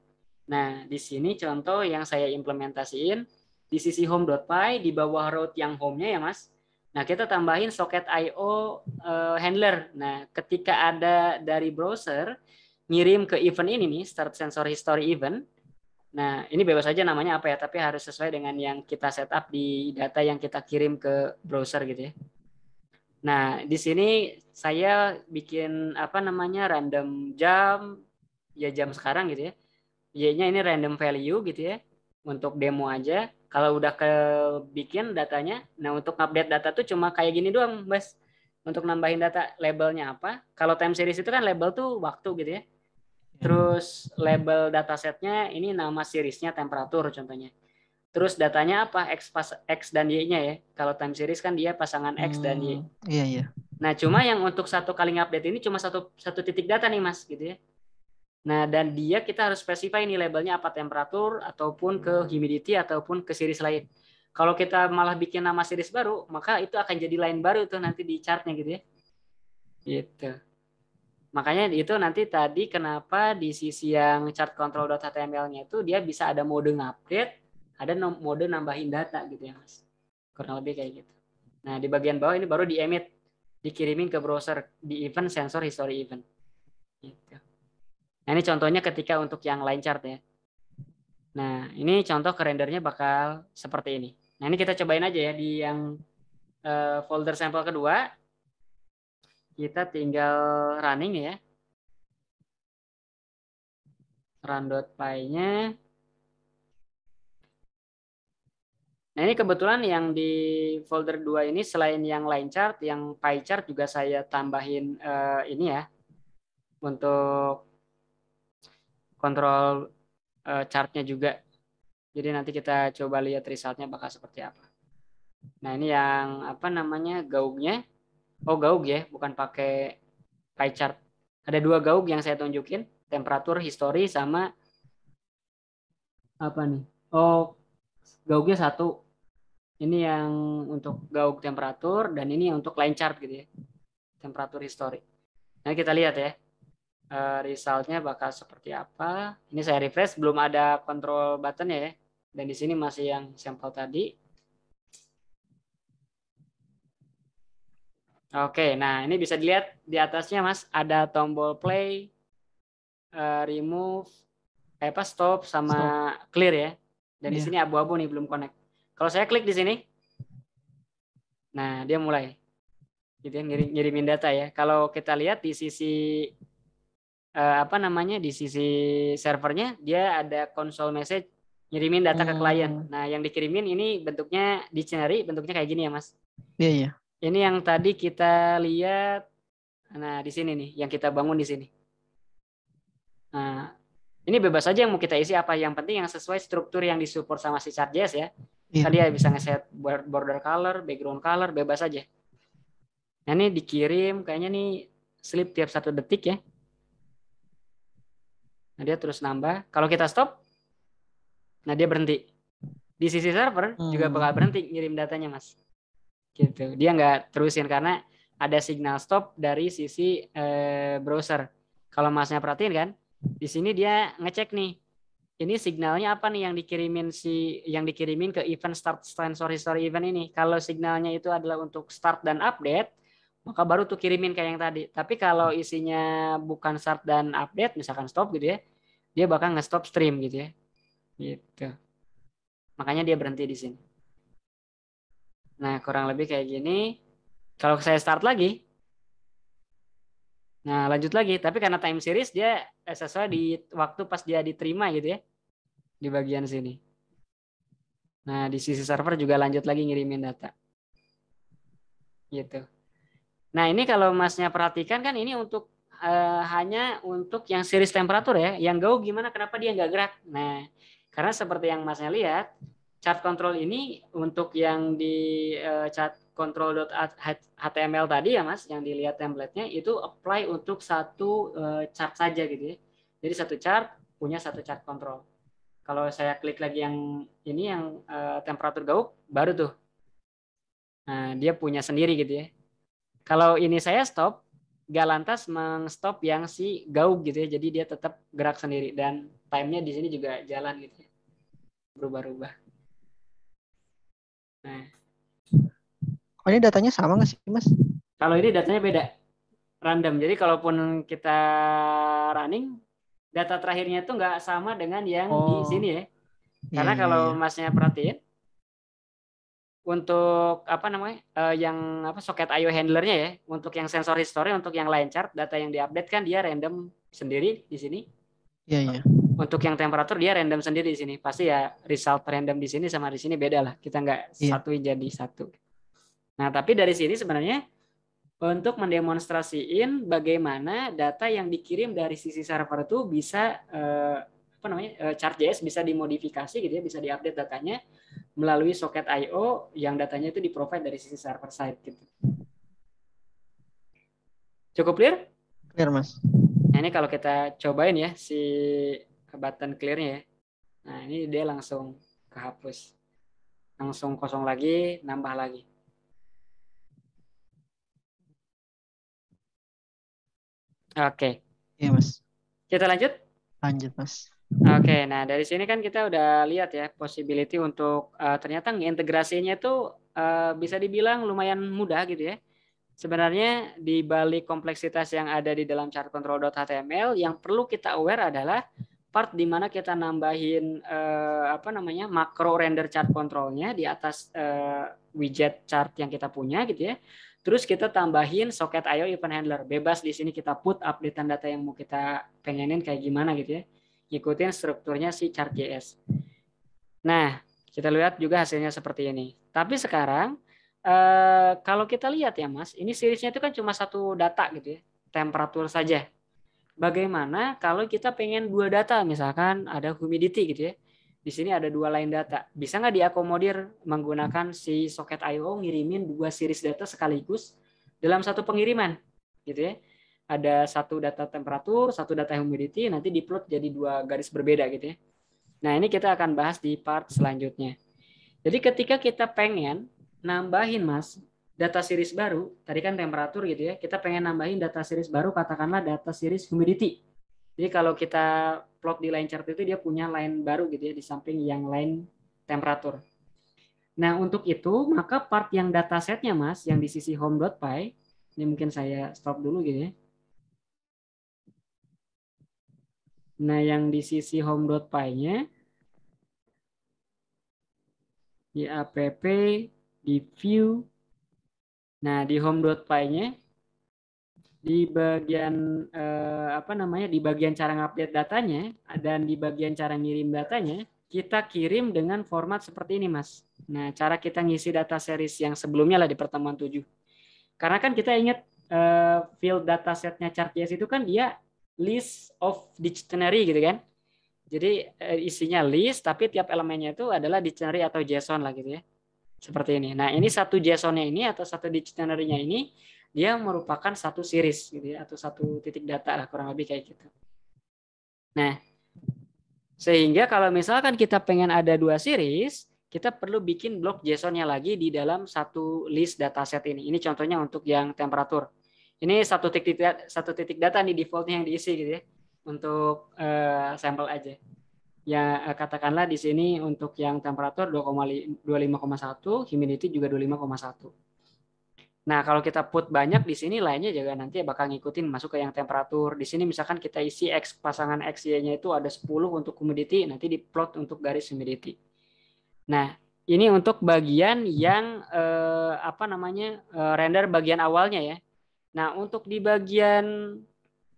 Nah, di sini contoh yang saya implementasiin di sisi home.py di bawah root yang home-nya ya, Mas. Nah, kita tambahin socket IO handler. Nah, ketika ada dari browser ngirim ke event ini nih, start sensor history event. Nah, ini bebas saja namanya apa ya, tapi harus sesuai dengan yang kita setup di data yang kita kirim ke browser gitu ya. Nah, di sini saya bikin apa namanya random jam, ya jam sekarang gitu ya. Y-nya ini random value gitu ya, untuk demo aja. Kalau udah bikin datanya, nah untuk update data tuh cuma kayak gini doang, Mas. Untuk nambahin data labelnya apa? Kalau time series itu kan label tuh waktu gitu ya. Terus label datasetnya ini nama seriesnya temperatur contohnya. Terus datanya apa? X dan Y-nya ya. Kalau time series kan dia pasangan X dan Y. Iya, iya. Nah, cuma yang untuk satu kali update ini cuma satu titik data nih, Mas, gitu ya. Nah, dan dia kita harus spesify ini labelnya apa, temperatur ataupun ke humidity ataupun ke series lain. Kalau kita malah bikin nama series baru, maka itu akan jadi line baru tuh nanti di chartnya gitu ya. Gitu. Makanya itu nanti tadi kenapa di sisi yang chart control.html-nya itu dia bisa ada mode ngupdate, ada mode nambahin data gitu ya, Mas. Kurang lebih kayak gitu. Nah, di bagian bawah ini baru di-emit, dikirimin ke browser di event sensor history event. Gitu. Nah, ini contohnya ketika untuk yang line chart ya. Nah, ini contoh ke rendernya bakal seperti ini. Nah, ini kita cobain aja ya di yang folder sampel kedua. Kita tinggal running ya. Run.py-nya. Nah, ini kebetulan yang di folder 2 ini selain yang line chart, yang pie chart juga saya tambahin ini ya. Untuk kontrol chartnya juga. Jadi nanti kita coba lihat resultnya bakal seperti apa. Nah, ini yang apa namanya gaugnya. Oh, gaug ya, bukan pakai pie chart. Ada 2 gaug yang saya tunjukin, temperatur, history, sama apa nih? Oh, gaugnya 1. Ini yang untuk gaug temperatur dan ini untuk line chart gitu ya. Temperatur history. Nah, kita lihat ya. Resultnya bakal seperti apa. Ini saya refresh, belum ada control button ya. Dan di sini masih yang sampel tadi. Oke, nah ini bisa dilihat di atasnya, Mas, ada tombol play, remove, stop sama clear ya. Dan di sini abu-abu nih, belum connect. Kalau saya klik di sini, nah dia mulai gitu ya, ngirimin data ya. Kalau kita lihat di sisi di sisi servernya dia ada console message ngirimin data ke klien. Nah, yang dikirimin ini bentuknya dictionary, bentuknya kayak gini ya, Mas. Iya, iya. Ini yang tadi kita lihat. Nah, di sini nih, yang kita bangun di sini. Nah, ini bebas aja yang mau kita isi apa, yang penting yang sesuai struktur yang disupport sama si Chart.js ya. Tadi ya bisa ngeset border color, background color, bebas aja. Nah, ini dikirim kayaknya nih sleep tiap 1 detik ya. Nah, dia terus nambah. Kalau kita stop, nah dia berhenti. Di sisi server juga bakal berhenti ngirim datanya, Mas. Gitu. Dia nggak terusin karena ada signal stop dari sisi browser. Kalau Masnya perhatiin kan, di sini dia ngecek nih. Ini signalnya apa nih yang dikirimin ke event start sensor history event ini. Kalau signalnya itu adalah untuk start dan update, maka baru tuh kirimin kayak yang tadi. Tapi kalau isinya bukan start dan update, misalkan stop gitu ya, dia bakal nge-stop stream gitu ya. Gitu. Makanya dia berhenti di sini. Nah, kurang lebih kayak gini. Kalau saya start lagi, nah lanjut lagi. Tapi karena time series dia sesuai di waktu pas dia diterima gitu ya, di bagian sini. Nah, di sisi server juga lanjut lagi ngirimin data. Gitu. Nah, ini kalau Masnya perhatikan kan ini untuk hanya untuk yang series temperatur ya. Yang go gimana, kenapa dia nggak gerak? Nah, karena seperti yang Masnya lihat, chart control ini untuk yang di chart control.html tadi ya Mas, yang dilihat template-nya itu apply untuk satu chart saja gitu ya. Jadi satu chart punya satu chart control. Kalau saya klik lagi yang ini yang temperatur gauk, baru tuh. Nah, dia punya sendiri gitu ya. Kalau ini saya stop, gak lantas mengstop yang si gauk gitu ya. Jadi dia tetap gerak sendiri dan time-nya di sini juga jalan gitu ya. Berubah-ubah. Nah, Oh, ini datanya sama nggak sih, Mas? kalau ini datanya beda, random. Jadi kalaupun kita running, data terakhirnya itu nggak sama dengan yang di sini ya. Karena Iya, kalau iya. Masnya perhatiin, untuk apa namanya yang apa soket I/O handlernya ya, untuk yang sensor history, untuk yang line chart data yang diupdate kan dia random sendiri di sini. Iya, iya. Untuk yang temperatur dia random sendiri di sini. Pasti ya result random di sini sama di sini beda lah. Kita nggak Iya. satuin jadi satu. Nah, tapi dari sini sebenarnya untuk mendemonstrasiin bagaimana data yang dikirim dari sisi server itu bisa apa namanya chart.js bisa dimodifikasi gitu ya, bisa diupdate datanya melalui soket I/O yang datanya itu di-provide dari sisi server side gitu. Cukup clear? Clear, Mas. Nah, ini kalau kita cobain ya si button clear-nya ya. Nah, ini dia langsung kehapus. Langsung kosong lagi, nambah lagi. Oke. Iya, Mas. Kita lanjut? Lanjut, Mas. Oke, nah dari sini kan kita udah lihat ya possibility untuk ternyata integrasinya itu bisa dibilang lumayan mudah gitu ya. Sebenarnya di balik kompleksitas yang ada di dalam chart control.html yang perlu kita aware adalah part di mana kita nambahin apa namanya makro render chart controlnya di atas widget chart yang kita punya gitu ya. Terus kita tambahin socket I/O event handler. Bebas di sini kita put updatean data yang mau kita pengenin kayak gimana gitu ya. Ikutin strukturnya si chart.js. Nah, kita lihat juga hasilnya seperti ini. Tapi sekarang kalau kita lihat ya Mas, ini seriesnya itu kan cuma satu data gitu ya, temperatur saja. Bagaimana kalau kita pengen dua data, misalkan ada humidity gitu ya. Di sini ada dua line data. Bisa nggak diakomodir menggunakan si socket I/O ngirimin dua series data sekaligus dalam satu pengiriman gitu ya. Ada satu data temperatur, satu data humidity, nanti diplot jadi dua garis berbeda gitu ya. Nah, ini kita akan bahas di part selanjutnya. Jadi ketika kita pengen nambahin Mas data series baru, tadi kan temperatur gitu ya, kita pengen nambahin data series baru, katakanlah data series humidity. Jadi kalau kita plot di line chart itu dia punya line baru gitu ya di samping yang line temperatur. Nah, untuk itu maka part yang datasetnya Mas yang di sisi home.py, ini mungkin saya stop dulu gitu ya. Nah, yang di sisi home.py-nya di app, di view. Nah, di home.py-nya di bagian apa namanya? Di bagian cara ngupdate datanya dan di bagian cara ngirim datanya, kita kirim dengan format seperti ini, Mas. Nah, cara kita ngisi data series yang sebelumnya lah di pertemuan 7. Karena kan kita ingat field datasetnya chart.js itu kan dia list of dictionary gitu kan. Jadi isinya list tapi tiap elemennya itu adalah dictionary atau JSON lah gitu ya. Seperti ini. Nah, ini satu JSON-nya ini atau satu dictionary-nya ini dia merupakan satu series gitu ya atau satu titik data lah kurang lebih kayak gitu. Nah, sehingga kalau misalkan kita pengen ada dua series, kita perlu bikin blok JSON-nya lagi di dalam satu list dataset ini. Ini contohnya untuk yang temperatur. Ini satu titik data nih defaultnya yang diisi gitu ya. Untuk sampel aja. Ya katakanlah di sini untuk yang temperatur 25,1, humidity juga 25,1. Nah, kalau kita put banyak di sini lainnya juga nanti bakal ngikutin masuk ke yang temperatur. Di sini misalkan kita isi X pasangan X Y-nya itu ada 10 untuk humidity, nanti diplot untuk garis humidity. Nah, ini untuk bagian yang render bagian awalnya ya. Nah, untuk di bagian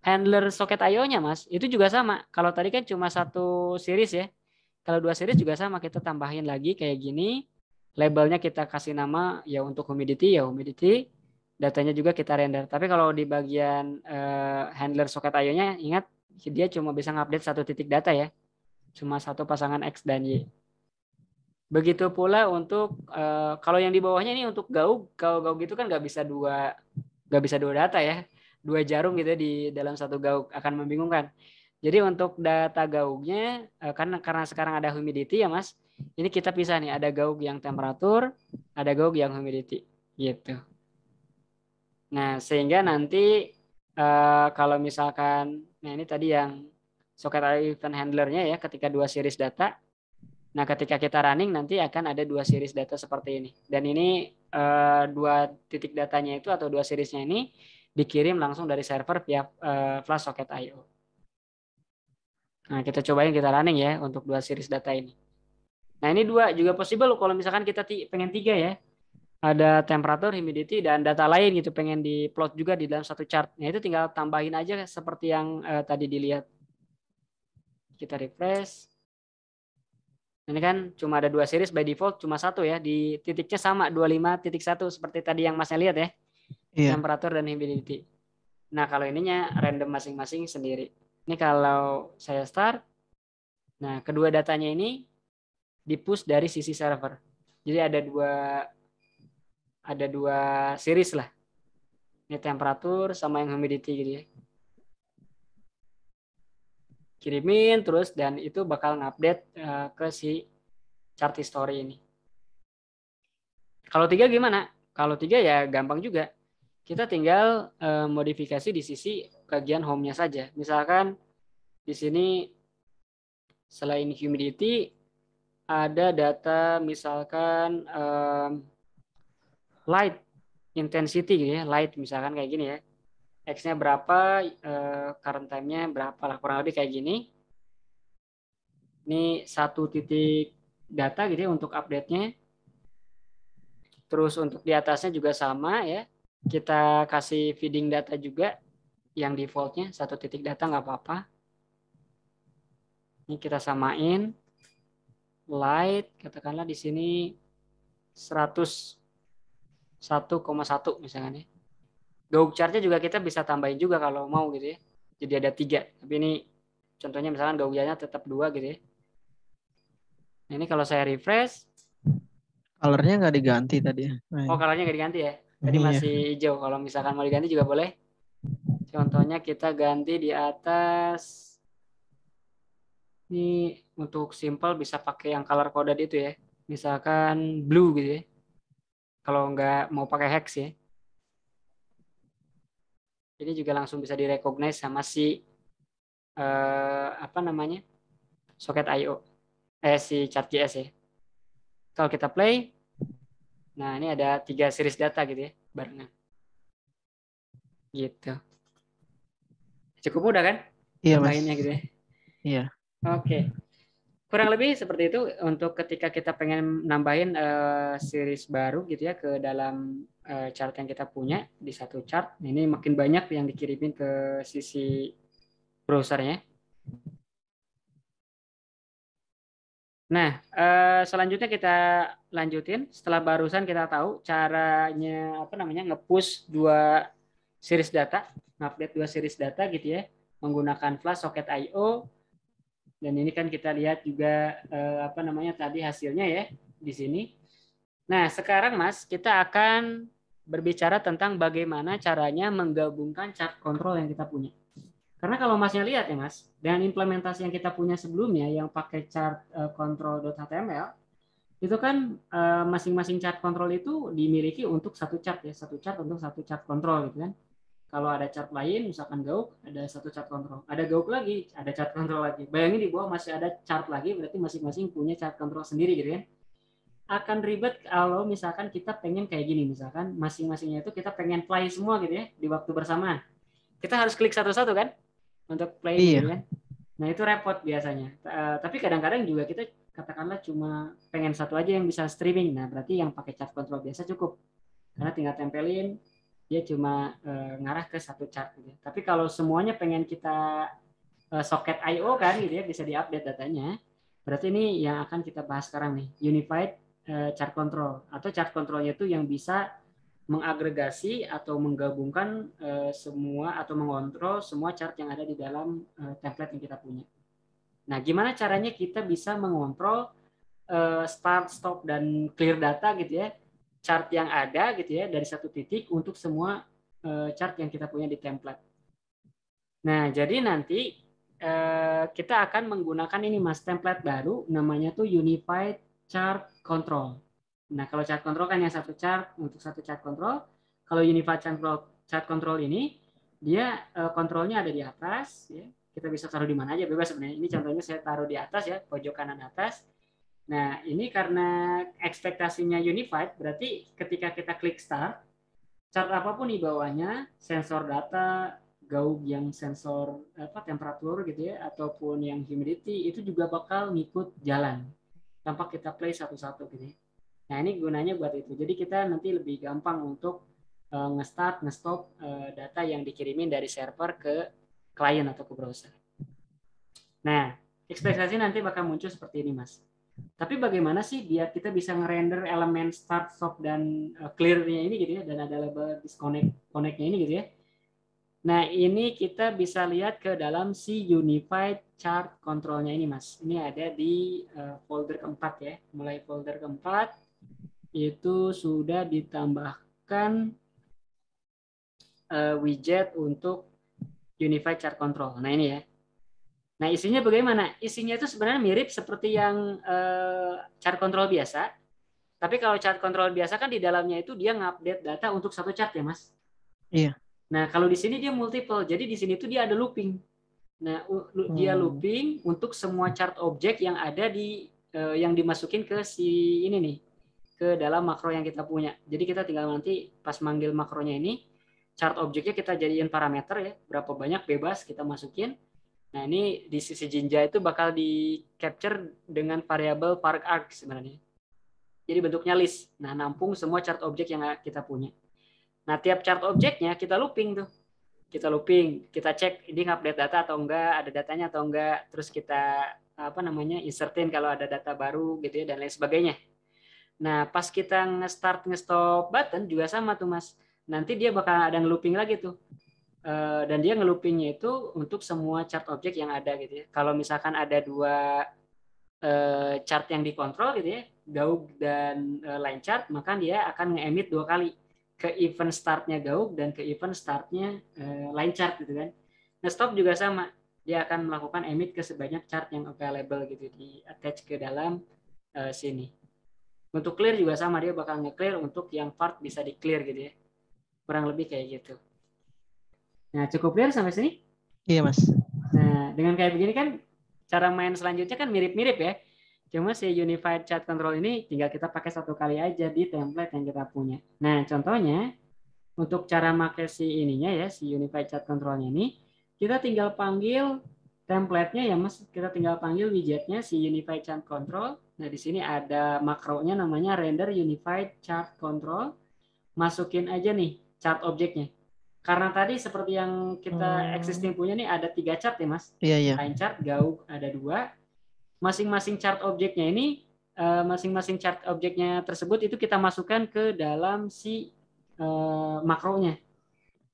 handler soket I/O-nya Mas, itu juga sama. Kalau tadi kan cuma satu series ya. Kalau 2 series juga sama, kita tambahin lagi kayak gini. Labelnya kita kasih nama ya untuk humidity ya humidity. Datanya juga kita render. Tapi kalau di bagian handler soket I/O-nya ingat dia cuma bisa ngupdate satu titik data ya. Cuma satu pasangan X dan Y. Begitu pula untuk kalau yang di bawahnya ini untuk gaug. Kalau gaug itu kan nggak bisa dua data ya. 2 jarum gitu di dalam satu gaug akan membingungkan. Jadi untuk data gaugnya karena sekarang ada humidity ya Mas. Ini kita pisah nih, ada gaug yang temperatur, ada gaug yang humidity gitu. Nah, sehingga nanti kalau misalkan ini tadi yang socket event handlernya ya ketika 2 series data. Nah, ketika kita running nanti akan ada 2 series data seperti ini. Dan ini 2 titik datanya itu atau 2 seriesnya ini dikirim langsung dari server via Flash Socket I/O. Nah, kita cobain kita running ya untuk 2 series data ini. Nah, ini 2 juga possible kalau misalkan kita pengen 3 ya. Ada temperatur, humidity, dan data lain gitu pengen diplot juga di dalam satu chart. Nah, itu tinggal tambahin aja seperti yang tadi dilihat. Kita refresh. Ini kan cuma ada 2 series by default cuma 1 ya. Di titiknya sama 25.1 seperti tadi yang Masnya lihat ya. Iya. Temperatur dan humidity. Nah, kalau ininya random masing-masing sendiri. Ini kalau saya start. Nah, kedua datanya ini di-push dari sisi server. Jadi ada dua series lah. Ini temperatur sama yang humidity gitu ya. Kirimin terus dan itu bakal ngupdate ke si chart history ini. Kalau 3 gimana? Kalau 3 ya gampang juga. Kita tinggal modifikasi di sisi bagian home-nya saja. Misalkan di sini selain humidity ada data misalkan light intensity gitu ya, light misalkan kayak gini ya. X-nya berapa, current time-nya berapa lah, kurang lebih kayak gini. Ini satu titik data gitu ya untuk update-nya. Terus untuk di atasnya juga sama ya. Kita kasih feeding data juga yang default-nya satu titik data nggak apa-apa. Ini kita samain. Light katakanlah di sini 101,1 misalnya. Gaug chart-nya juga kita bisa tambahin juga kalau mau gitu ya. Jadi ada 3. Tapi ini contohnya misalkan gaugnya tetap 2 gitu ya. Nah, ini kalau saya refresh. Colornya nggak diganti tadi. Oh, colornya nggak diganti ya. Tadi masih hijau. Kalau misalkan mau diganti juga boleh. Contohnya kita ganti di atas. Ini untuk simple bisa pakai yang color coded itu ya. Misalkan blue gitu ya. Kalau nggak mau pakai hex ya. Ini juga langsung bisa direcognize sama si socket I/O. Si chart.js ya. Kalau kita play, nah ini ada 3 series data gitu ya, barengan. Gitu. Cukup mudah kan? Iya, Mas. Mainnya gitu ya. Iya. Oke. Kurang lebih seperti itu untuk ketika kita pengen nambahin series baru gitu ya ke dalam chart yang kita punya di satu chart. Ini makin banyak yang dikirimin ke sisi browsernya. Nah, selanjutnya kita lanjutin. Setelah barusan kita tahu caranya nge-push 2 series data, update 2 series data gitu ya, menggunakan Flash Socket I/O. Dan ini kan kita lihat juga tadi hasilnya ya di sini. Nah, sekarang Mas, kita akan berbicara tentang bagaimana caranya menggabungkan chart control yang kita punya. Karena kalau Masnya lihat ya Mas, dengan implementasi yang kita punya sebelumnya yang pakai chart control.html, itu kan masing-masing chart control itu dimiliki untuk satu chart ya, satu chart untuk satu chart control gitu kan. Kalau ada chart lain, misalkan gaug, ada satu chart control. Ada gaug lagi, ada chart control lagi. Bayangin di bawah masih ada chart lagi, berarti masing-masing punya chart control sendiri gitu kan. Akan ribet kalau misalkan kita pengen kayak gini, misalkan masing-masingnya itu kita pengen play semua gitu ya, di waktu bersamaan. Kita harus klik satu-satu kan, untuk play gitu kan. Nah itu repot biasanya. Tapi kadang-kadang juga kita katakanlah cuma pengen satu aja yang bisa streaming, nah berarti yang pakai chart control biasa cukup, karena tinggal tempelin, dia cuma ngarah ke satu chart gitu. Tapi kalau semuanya pengen kita socket I/O kan gitu ya, bisa diupdate datanya. Berarti ini yang akan kita bahas sekarang nih, unified chart control, atau chart controlnya itu yang bisa mengagregasi atau menggabungkan semua atau mengontrol semua chart yang ada di dalam template yang kita punya. Nah, gimana caranya kita bisa mengontrol start, stop, dan clear data gitu ya, chart yang ada gitu ya dari satu titik untuk semua chart yang kita punya di template. Nah, jadi nanti kita akan menggunakan ini Mas, template baru namanya tuh Unified Chart Control. Nah, kalau chart control kan yang satu chart untuk satu chart control. Kalau Unified Chart Control ini dia kontrolnya ada di atas ya. Kita bisa taruh di mana aja bebas sebenarnya. Ini contohnya saya taruh di atas ya, pojok kanan atas. Nah, ini karena ekspektasinya unified, berarti ketika kita klik start, chart apapun di bawahnya, sensor data, gaug yang sensor temperatur gitu ya, ataupun yang humidity, itu juga bakal ngikut jalan tanpa kita play satu-satu gitu ya. Nah, ini gunanya buat itu. Jadi kita nanti lebih gampang untuk nge-start, nge-stop data yang dikirimin dari server ke klien atau ke browser. Nah, ekspektasi nanti bakal muncul seperti ini, Mas. Tapi bagaimana sih biar kita bisa ngerender elemen start, stop, dan clear-nya ini gitu ya, dan ada label disconnect, connect-nya ini gitu ya. Nah, ini kita bisa lihat ke dalam si Unified Chart Control-nya ini, Mas. Ini ada di folder keempat ya. Mulai folder keempat, itu sudah ditambahkan widget untuk Unified Chart Control. Nah, ini ya. Nah, isinya bagaimana? Isinya itu sebenarnya mirip seperti yang chart control biasa. Tapi kalau chart control biasa kan di dalamnya itu dia ngupdate data untuk satu chart ya, Mas? Iya. Nah, kalau di sini dia multiple. Jadi di sini tuh dia ada looping. Nah, dia looping untuk semua chart objek yang ada di yang dimasukin ke si ini nih, ke dalam makro yang kita punya. Jadi kita tinggal nanti pas manggil makronya ini, chart objeknya kita jadiin parameter ya, berapa banyak bebas kita masukin. Nah, ini di sisi Jinja itu bakal di capture dengan variabel park_arc sebenarnya. Jadi bentuknya list. Nah, nampung semua chart objek yang kita punya. Nah, tiap chart objeknya kita looping tuh. Kita looping, kita cek ini update data atau enggak, ada datanya atau enggak, terus kita insertin kalau ada data baru gitu ya, dan lain sebagainya. Nah, pas kita nge-start, nge-stop button juga sama tuh, Mas. Nanti dia bakal ada nge-looping lagi tuh. Dan dia nge-loopingnya itu untuk semua chart objek yang ada gitu ya. Kalau misalkan ada dua chart yang dikontrol gitu ya, gaug dan line chart, maka dia akan nge-emit dua kali, ke event startnya gaug dan ke event startnya line chart gitu kan. Nah, stop juga sama, dia akan melakukan emit ke sebanyak chart yang available gitu, di attach ke dalam sini. Untuk clear juga sama, dia bakal nge-clear untuk yang part bisa di-clear gitu ya. Kurang lebih kayak gitu. Nah, cukup clear sampai sini? Iya, Mas. Nah, dengan kayak begini kan cara main selanjutnya kan mirip-mirip ya. Cuma si Unified Chart Control ini tinggal kita pakai satu kali aja di template yang kita punya. Nah, contohnya untuk cara pakai si ininya ya, si Unified Chart Control-nya ini, kita tinggal panggil template-nya ya, Mas. Kita tinggal panggil widgetnya si Unified Chart Control. Nah, di sini ada makronya namanya render Unified Chart Control. Masukin aja nih chart objeknya. Karena tadi seperti yang kita existing punya nih ada 3 chart ya, Mas. Iya. Line chart, gaug ada 2. Masing-masing chart objeknya ini, masing-masing chart objeknya tersebut itu kita masukkan ke dalam si makronya.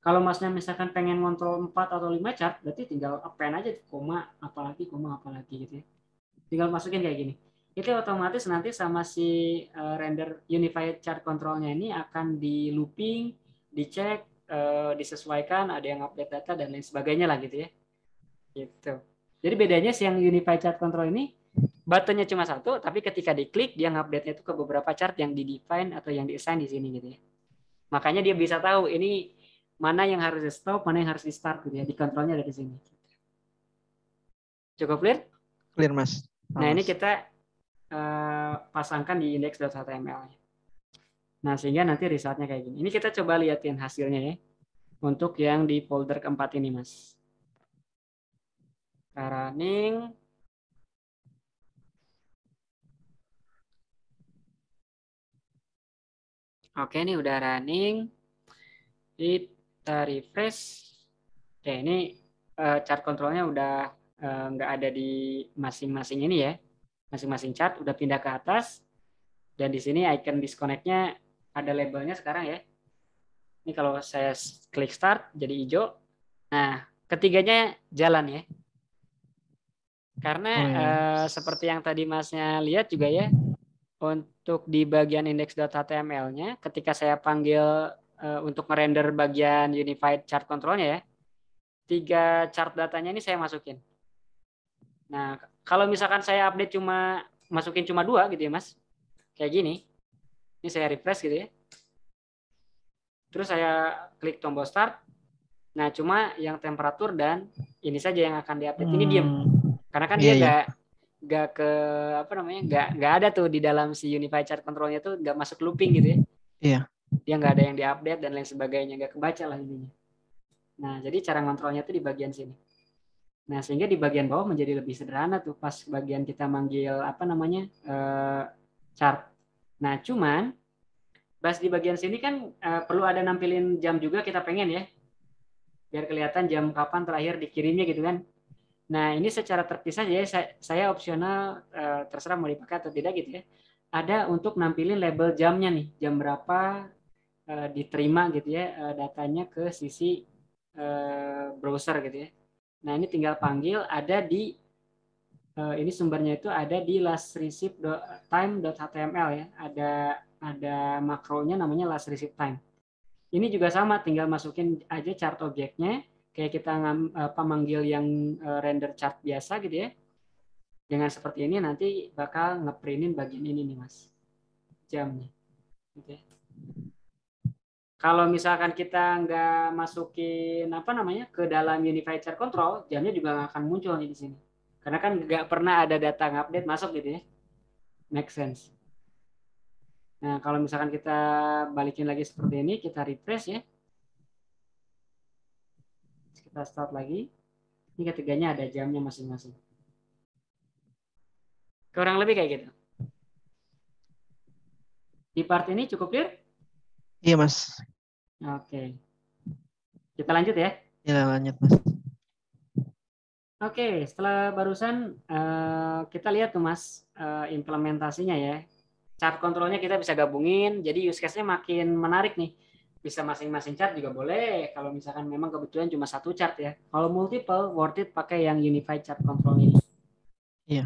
Kalau Masnya misalkan pengen ngontrol 4 atau 5 chart, berarti tinggal append aja koma apalagi gitu ya. Tinggal masukin kayak gini. Itu otomatis nanti sama si render Unified Chart Control-nya ini akan di looping, dicek, disesuaikan, ada yang update data dan lain sebagainya lah gitu ya. Gitu. Jadi bedanya si yang Unified Chart Control ini buttonnya cuma satu, tapi ketika diklik dia ngupdate-nya itu ke beberapa chart yang di-define atau yang di-assign di sini gitu ya. Makanya dia bisa tahu ini mana yang harus di stop, mana yang harus di start gitu ya. Dikontrolnya dari sini. Cukup clear? Clear, Mas. Nah, ini kita pasangkan di index.html. Nah, sehingga nanti resultnya kayak gini. Ini kita coba liatin hasilnya ya. Untuk yang di folder keempat ini, Mas. Running. Oke, ini udah running. Kita refresh. Oke, ini chart controlnya udah nggak ada di masing-masing ini ya. Masing-masing chart udah pindah ke atas. Dan di sini icon disconnect-nya ada labelnya sekarang ya. Ini kalau saya klik start jadi hijau. Nah, ketiganya jalan ya. Karena seperti yang tadi Masnya lihat juga ya, untuk di bagian index.html-nya, ketika saya panggil untuk merender bagian unified chart control-nya ya, 3 chart datanya ini saya masukin. Nah, kalau misalkan saya update masukin cuma 2 gitu ya Mas, kayak gini, ini saya refresh gitu ya. Terus saya klik tombol start. Nah, cuma yang temperatur dan ini saja yang akan diupdate. Ini diem. Karena kan dia nggak ke apa namanya, nggak ada tuh di dalam si unified chart control-nya tuh nggak masuk looping gitu ya. Iya. Dia nggak ada yang diupdate dan lain sebagainya, nggak kebaca lah intinya. Nah, jadi cara ngontrolnya tuh di bagian sini. Nah, sehingga di bagian bawah menjadi lebih sederhana tuh pas bagian kita manggil apa namanya chart. Nah, cuman pas di bagian sini kan perlu ada nampilin jam juga kita pengen ya, biar kelihatan jam kapan terakhir dikirimnya gitu kan. Nah, ini secara terpisah ya saya opsional terserah mau dipakai atau tidak gitu ya. Ada untuk nampilin label jamnya nih, jam berapa diterima gitu ya datanya ke sisi browser gitu ya. Nah, ini tinggal panggil, ada di ini sumbernya itu ada di lastReceive.time.html ya. Ada makronya namanya lastReceiveTime. Ini juga sama, tinggal masukin aja chart objeknya, kayak kita manggil yang render chart biasa gitu ya. Dengan seperti ini nanti bakal ngeprintin bagian ini nih Mas, jamnya. Gitu ya. Kalau misalkan kita nggak masukin apa namanya ke dalam Unified Chart Control, jamnya juga nggak akan muncul nih di sini. Karena kan nggak pernah ada data update masuk gitu ya. Make sense. Nah, kalau misalkan kita balikin lagi seperti ini, kita refresh ya. Kita start lagi. Ini ketiganya ada jamnya masing-masing. Kurang lebih kayak gitu. Di part ini cukup clear? Iya, Mas. Oke. Kita lanjut ya. Ya, lanjut, Mas. Oke, setelah barusan kita lihat tuh Mas implementasinya ya. Chart controlnya kita bisa gabungin, jadi use case-nya makin menarik nih. Bisa masing-masing chart juga boleh, kalau misalkan memang kebetulan cuma satu chart ya. Kalau multiple, worth it pakai yang unified chart control ini. Iya.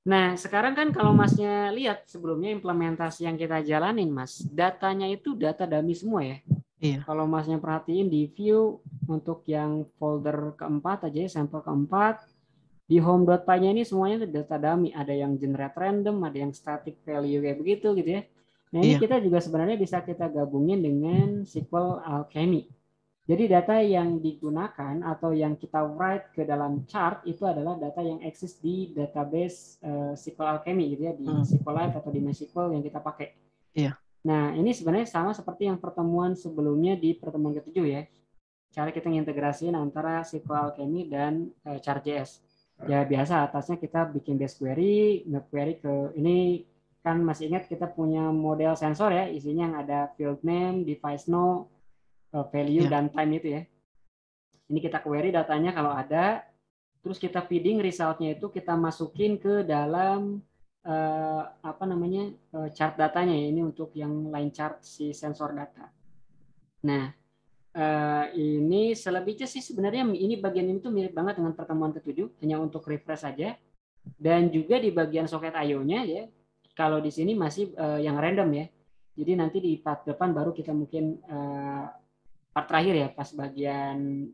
Nah, sekarang kan kalau Masnya lihat sebelumnya implementasi yang kita jalanin Mas, datanya itu data dummy semua ya. Iya. Kalau Masnya perhatiin di view untuk yang folder keempat aja, sampel keempat, di home.py-nya ini semuanya itu data dummy. Ada yang generate random, ada yang static value kayak begitu gitu ya. Nah, ini kita juga sebenarnya bisa kita gabungin dengan SQL Alchemy. Jadi data yang digunakan atau yang kita write ke dalam chart itu adalah data yang eksis di database SQL Alchemy gitu ya, di SQLite atau di MySQL yang kita pakai. Iya. Nah, ini sebenarnya sama seperti yang pertemuan sebelumnya di pertemuan ke-7 ya. Cara kita ngintegrasiin antara SQL Alchemy dan Chart.js. Ya biasa, atasnya kita bikin base query, nge-query ke ini kan masih ingat kita punya model sensor ya, isinya yang ada field name, device node, value dan time itu ya. Ini kita query datanya kalau ada, terus kita feeding resultnya itu kita masukin ke dalam apa namanya chart datanya ya, ini untuk yang line chart si sensor data. Nah, ini selebihnya sih sebenarnya ini bagian ini tuh mirip banget dengan pertemuan ke-7, hanya untuk refresh saja. Dan juga di bagian soket IO-nya ya, kalau di sini masih yang random ya. Jadi nanti di part depan baru kita mungkin part terakhir ya, pas bagian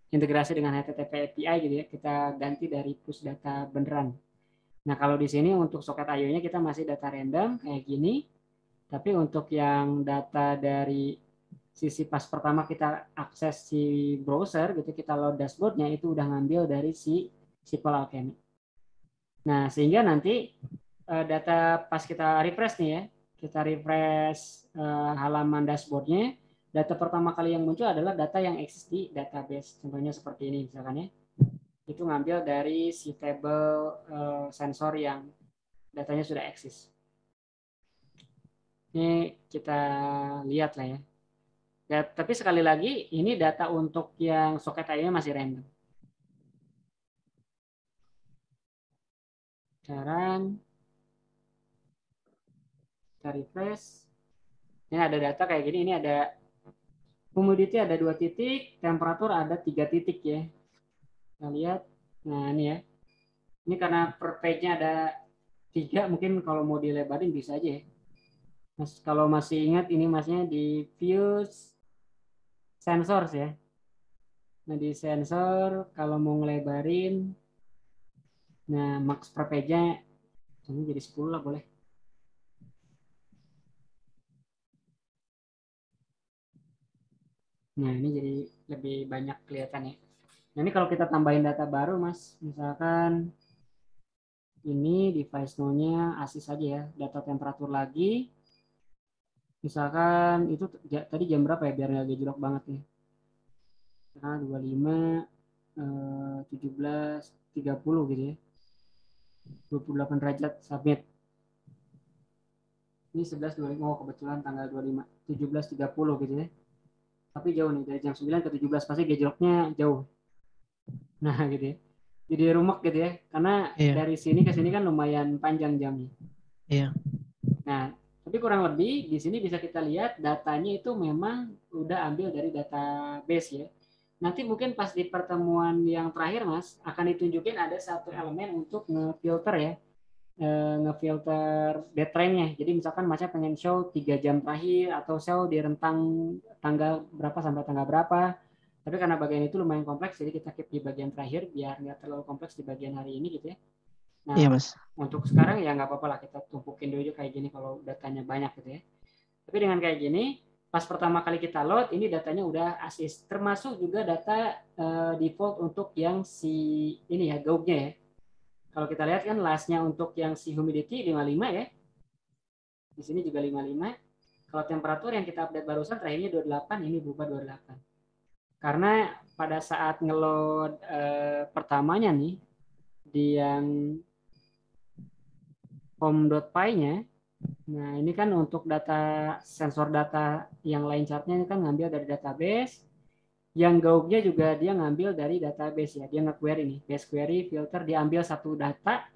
integrasi dengan HTTP API gitu ya, kita ganti dari push data beneran. Nah, kalau di sini untuk soket IO-nya kita masih data random kayak gini. Tapi untuk yang data dari sisi pas pertama kita akses si browser gitu, kita load dashboardnya itu udah ngambil dari si SQL Alchemy. Nah, sehingga nanti data pas kita refresh nih ya, kita refresh halaman dashboardnya, data pertama kali yang muncul adalah data yang eksis di database. Contohnya seperti ini misalkan ya. Itu ngambil dari si table sensor yang datanya sudah eksis. Ini kita lihat lah ya. Ya, tapi sekali lagi ini data untuk yang soket IO masih random. Sekarang kita refresh. Ini ada data kayak gini. Ini ada humidity ada 2 titik, temperatur ada 3 titik ya. Kita lihat. Nah ini ya. Ini karena per page-nya ada 3, mungkin kalau mau dilebarin bisa aja ya. Mas, kalau masih ingat ini masnya di view sensors ya. Nah di sensor kalau mau ngelebarin, nah max per page-nya ini jadi 10 lah boleh. Nah ini jadi lebih banyak kelihatan ya. Nah ini kalau kita tambahin data baru mas, misalkan ini device node-nya ASIS saja ya, data temperatur lagi. Misalkan itu tadi jam berapa ya biar nggak gejolak banget nih. Nah 25, 17, 30 gitu ya. 28 derajat submit. Ini 11.25, oh kebetulan tanggal 25, 17.30 gitu ya. Tapi jauh nih, dari jam 9 ke 17 pasti gejolaknya jauh. Nah gitu ya. Jadi rumek gitu ya, karena dari sini ke sini kan lumayan panjang jamnya. Iya. Nah, tapi kurang lebih di sini bisa kita lihat datanya itu memang udah ambil dari database ya. Nanti mungkin pas di pertemuan yang terakhir Mas akan ditunjukin ada satu elemen untuk ngefilter ya, ngefilter date time-nya. Jadi misalkan Masnya pengen show 3 jam terakhir atau show di rentang tanggal berapa sampai tanggal berapa. Tapi karena bagian itu lumayan kompleks, jadi kita keep di bagian terakhir biar nggak terlalu kompleks di bagian hari ini gitu ya. Nah, iya Mas. untuk sekarang ya nggak apa-apa lah kita tumpukin dulu kayak gini kalau datanya banyak gitu ya. Tapi dengan kayak gini, pas pertama kali kita load, ini datanya udah ASIS. Termasuk juga data default untuk yang si ini ya, gaugnya ya. Kalau kita lihat kan lastnya untuk yang si humidity 55 ya. Di sini juga 55. Kalau temperatur yang kita update barusan terakhirnya 28, ini berubah 28. Karena pada saat ngeload pertamanya nih, di yang home.py-nya, nah ini kan untuk data sensor data yang lain chartnya ini kan ngambil dari database, yang gaugnya juga dia ngambil dari database ya, dia nge-query nih, base query filter, diambil satu data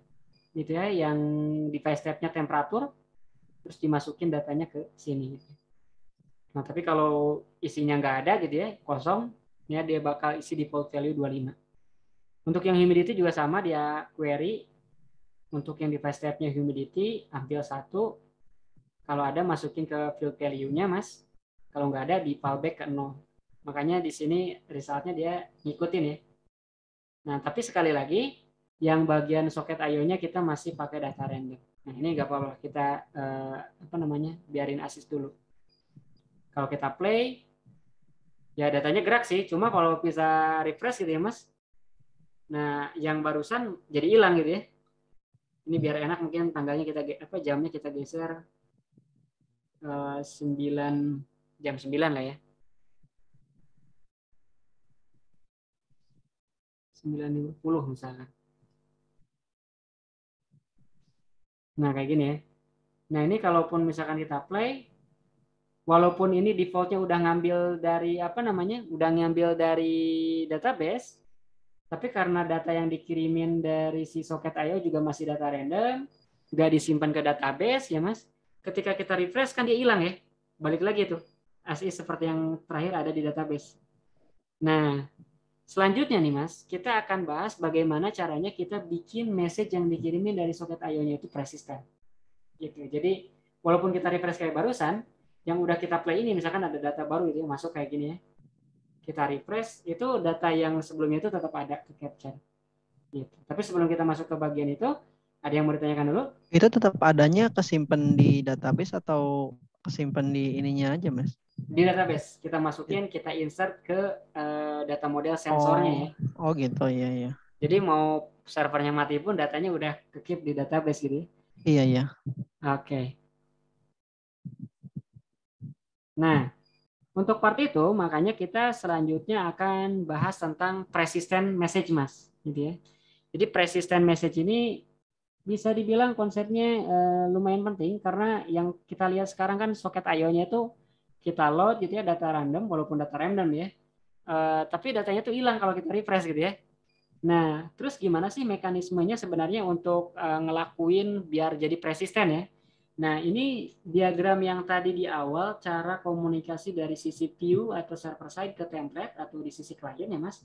gitu ya, yang device type-nya temperatur, terus dimasukin datanya ke sini gitu. Nah tapi kalau isinya nggak ada gitu ya, kosong, ya dia bakal isi default value 25. Untuk yang humidity juga sama, dia query untuk yang device type-nya humidity, ambil satu, kalau ada masukin ke field value-nya mas, kalau nggak ada di fallback ke 0. Makanya di sini resultnya dia ngikutin ya. Nah tapi sekali lagi yang bagian soket IO-nya kita masih pakai data random. Nah ini nggak apa-apa, kita biarin ASIS dulu. Kalau kita play, ya datanya gerak sih, cuma kalau bisa refresh gitu ya mas, nah yang barusan jadi hilang gitu ya. Ini biar enak mungkin tanggalnya kita jamnya kita geser 9 jam 9 lah ya. 9.50 misalkan. Nah kayak gini ya. Nah ini kalaupun misalkan kita play, walaupun ini defaultnya udah ngambil dari udah ngambil dari database, tapi karena data yang dikirimin dari si soket IO juga masih data random, nggak disimpan ke database ya mas. Ketika kita refresh kan dia hilang ya, balik lagi tuh as is seperti yang terakhir ada di database. Nah selanjutnya nih mas, kita akan bahas bagaimana caranya kita bikin message yang dikirimin dari soket IO-nya itu persisten. Gitu. Jadi walaupun kita refresh kayak barusan, yang udah kita play ini misalkan ada data baru gitu masuk kayak gini ya, kita refresh itu data yang sebelumnya itu tetap ada ke capture. Gitu. Tapi sebelum kita masuk ke bagian itu, ada yang mau ditanyakan dulu? Itu tetap adanya kesimpan di database atau kesimpan di ininya aja mas? Di database kita masukin, kita insert ke data model sensornya ya. Oh gitu ya ya. Jadi mau servernya mati pun datanya udah ke keep di database gitu. Iya ya. Oke. Nah, untuk part itu makanya kita selanjutnya akan bahas tentang persistent message mas, gitu ya. Jadi persistent message ini bisa dibilang konsepnya lumayan penting karena yang kita lihat sekarang kan soket I/O-nya itu kita load gitu ya data random walaupun data random ya. Tapi datanya tuh hilang kalau kita refresh gitu ya. Nah, terus gimana sih mekanismenya sebenarnya untuk ngelakuin biar jadi persisten ya? Nah, ini diagram yang tadi di awal cara komunikasi dari sisi view atau server side ke template atau di sisi klien ya, Mas.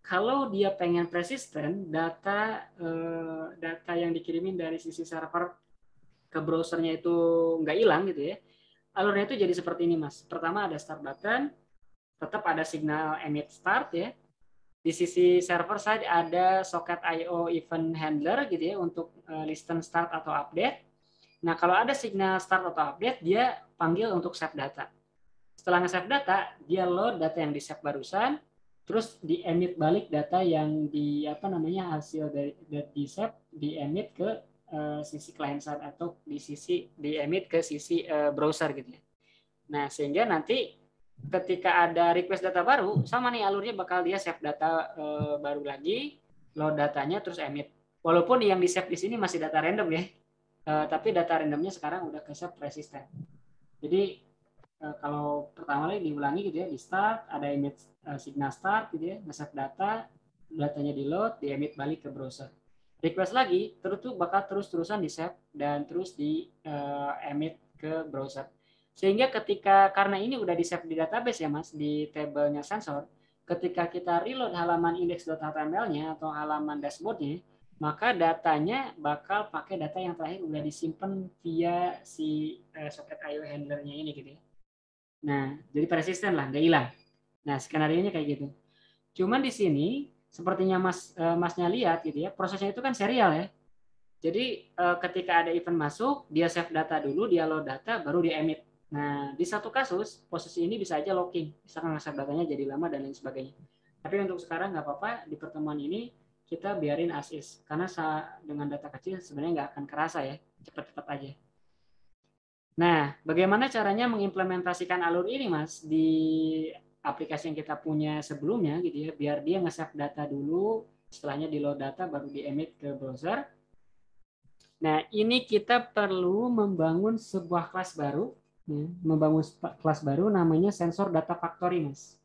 Kalau dia pengen persisten, data yang dikirimin dari sisi server ke browsernya itu nggak hilang gitu ya. Alurnya itu jadi seperti ini, Mas. Pertama ada start button, tetap ada signal emit start ya. Di sisi server side ada socket I/O event handler gitu ya untuk listen start atau update. Nah, kalau ada signal start atau update, dia panggil untuk save data. Setelah nge-save data, dia load data yang di-save barusan, terus di-emit balik data yang di hasil dari di-save, di-emit ke sisi client side atau di-emit ke sisi browser gitu ya. Nah, sehingga nanti ketika ada request data baru, sama nih alurnya bakal dia save data baru lagi, load datanya terus emit. Walaupun yang di-save di sini masih data random ya, tapi data randomnya sekarang udah ke save persistent. Jadi kalau pertama kali diulangi gitu ya, di start ada emit signal start gitu ya, nge-save data, datanya di load, di emit balik ke browser. Request lagi, terus tuh bakal terus-terusan di save dan terus di emit ke browser. Sehingga karena ini udah di save di database ya Mas, di tabelnya sensor, ketika kita reload halaman index.html-nya atau halaman dashboard-nya, maka datanya bakal pakai data yang terakhir udah disimpan via si socket I/O handler-nya ini gitu ya. Nah, jadi persisten lah, nggak hilang. Nah, skenario-nya kayak gitu. Cuman di sini, sepertinya Masnya lihat gitu ya, prosesnya itu kan serial ya. Jadi ketika ada event masuk, dia save data dulu, dia load data, baru dia emit. Nah, di satu kasus, posisi ini bisa aja locking. Misalkan nge-save datanya jadi lama dan lain sebagainya. Tapi untuk sekarang nggak apa-apa, di pertemuan ini kita biarin as is. Karena dengan data kecil sebenarnya nggak akan kerasa ya, cepat-cepat aja. Nah, bagaimana caranya mengimplementasikan alur ini, Mas, di aplikasi yang kita punya sebelumnya gitu ya, biar dia nge-save data dulu, setelahnya di load data baru di emit ke browser. Nah, ini kita perlu membangun sebuah kelas baru, ya, membangun kelas baru namanya sensor data factory, Mas.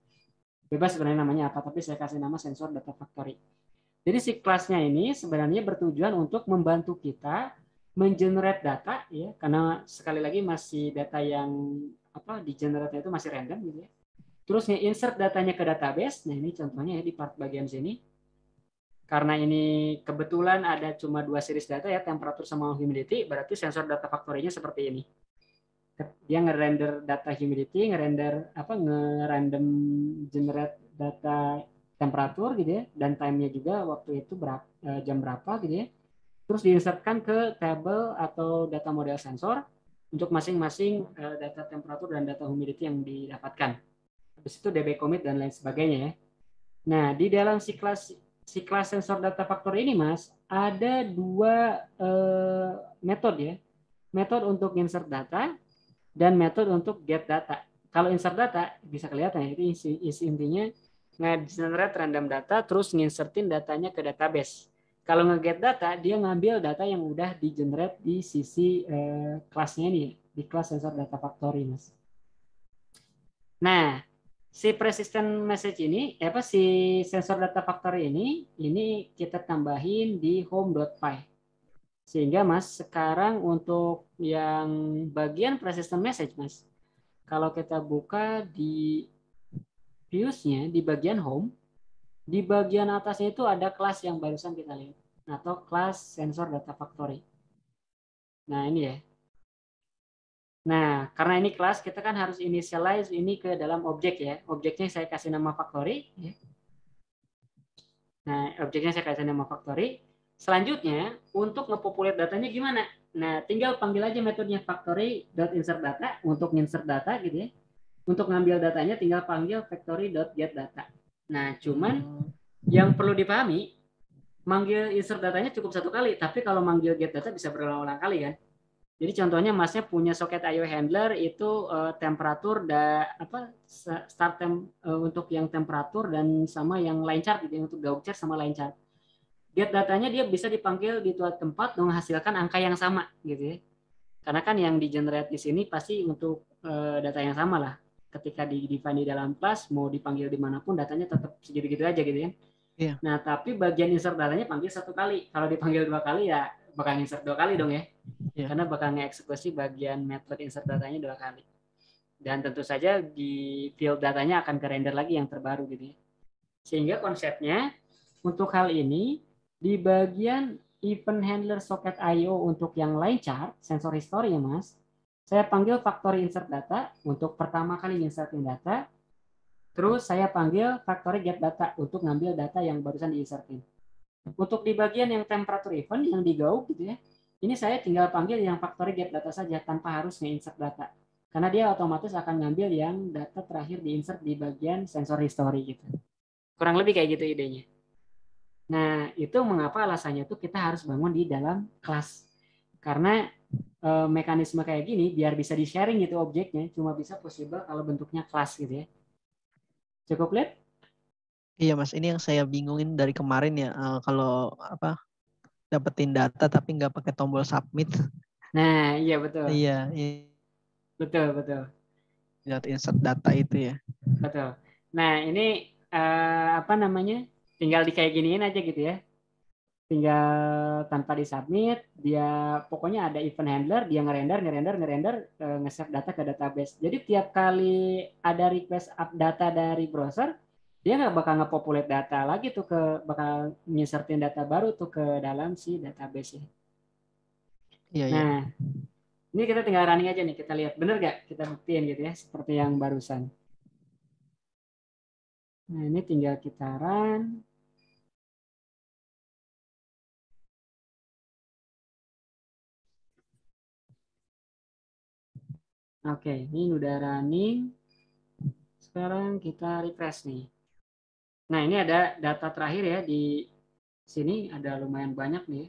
Bebas sebenarnya namanya apa, tapi saya kasih nama sensor data factory. Jadi si kelasnya ini sebenarnya bertujuan untuk membantu kita mengenerate data ya, karena sekali lagi masih data yang di generate itu masih random gitu ya. Terus insert datanya ke database. Nah, ini contohnya ya di part bagian sini. Karena ini kebetulan ada cuma 2 series data ya, temperatur sama humidity, berarti sensor data factory-nya seperti ini. Dia ngerender data humidity, ngerandom generate data temperatur gitu ya, dan time-nya juga waktu itu jam berapa gitu ya. Terus diinsertkan ke tabel atau data model sensor untuk masing-masing data temperatur dan data humidity yang didapatkan. Habis itu DB commit dan lain sebagainya ya. Nah, di dalam si kelas sensor data factory ini Mas, ada 2 metode ya. Metode untuk insert data dan metode untuk get data. Kalau insert data bisa kelihatan ya, itu isi intinya nge-generate random data terus nginsertin datanya ke database. Kalau nge-get data, dia ngambil data yang udah di-generate di sisi kelasnya ini, di kelas sensor data factory, Mas. Nah, si persistent message ini, si sensor data factory ini kita tambahin di home.py. Sehingga Mas, sekarang untuk yang bagian persistent message, Mas, kalau kita buka di views-nya, di bagian home, di bagian atasnya itu ada kelas yang barusan kita lihat, atau kelas sensor data factory. Nah, ini ya. Nah, karena ini kelas, kita kan harus initialize ini ke dalam objek ya. Objeknya saya kasih nama factory. Nah, objeknya saya kasih nama factory. Selanjutnya, untuk nge-populate datanya gimana? Nah, tinggal panggil aja metodenya factory.insertData untuk insert data gitu ya. Untuk ngambil datanya tinggal panggil factory.getData. Nah, cuman yang perlu dipahami, manggil insert datanya cukup 1 kali, tapi kalau manggil get data bisa berulang-ulang kali kan. Jadi contohnya Masnya punya socket I/O handler itu temperatur start untuk yang temperatur dan sama yang line chart gitu, untuk gaug chart sama line chart. get datanya dia bisa dipanggil di suatu tempat menghasilkan angka yang sama gitu ya. Karena kan yang di generate di sini pasti untuk data yang sama lah. Ketika di define di dalam kelas mau dipanggil dimanapun datanya tetap segitu-gitu aja gitu kan. Iya. Nah tapi bagian insert datanya panggil 1 kali. Kalau dipanggil 2 kali ya bakal insert 2 kali dong ya. Iya. Karena bakal nge-eksekusi bagian method insert datanya 2 kali. Dan tentu saja di field datanya akan ke render lagi yang terbaru gitu ya. Sehingga konsepnya untuk hal ini di bagian event handler socket IO untuk yang line chart, sensor history ya Mas, saya panggil factory insert data untuk pertama kali insertin data, terus saya panggil factory get data untuk ngambil data yang barusan diinsertin. Untuk di bagian yang temperature event yang di Go gitu ya, ini saya tinggal panggil yang factory get data saja tanpa harus nge-insert data. Karena dia otomatis akan ngambil yang data terakhir diinsert di bagian sensor history gitu. Kurang lebih kayak gitu idenya. Nah, itu mengapa alasannya itu kita harus bangun di dalam kelas. Karena mekanisme kayak gini biar bisa di-sharing gitu objeknya cuma bisa possible kalau bentuknya kelas gitu ya. Cukup lihat? Iya Mas, ini yang saya bingungin dari kemarin ya, kalau dapetin data tapi nggak pakai tombol submit. Nah, iya betul. Iya, Betul. insert data itu ya. Betul. Nah, ini tinggal di kayak giniin aja gitu ya. Tinggal tanpa disubmit, dia pokoknya ada event handler, dia ngerender, nge-save data ke database. Jadi tiap kali ada request up data dari browser, dia nggak bakal nge-populate data lagi tuh bakal nginsertin data baru tuh ke dalam si database. Iya. Nah, ini kita tinggal running aja nih, kita lihat bener nggak, kita buktiin gitu ya, seperti yang barusan. Nah, ini tinggal kita run. Oke, ini udah running. Sekarang kita refresh nih. Nah, ini ada data terakhir ya di sini, ada lumayan banyak nih.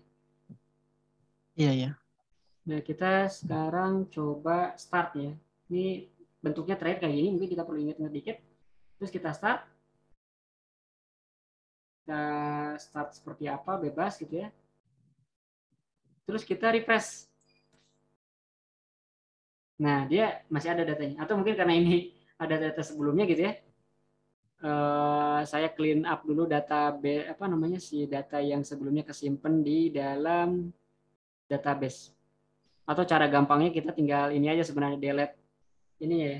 Iya. Nah, kita sekarang coba start ya. Ini bentuknya terakhir kayak gini, mungkin kita perlu ingat-ingat dikit. Terus kita start. Kita start seperti apa, bebas gitu ya. Terus kita refresh. Nah, dia masih ada datanya. Atau mungkin karena ini ada data sebelumnya gitu ya. Saya clean up dulu si data yang sebelumnya kesimpan di dalam database. Atau cara gampangnya kita tinggal ini aja sebenarnya, delete ini ya.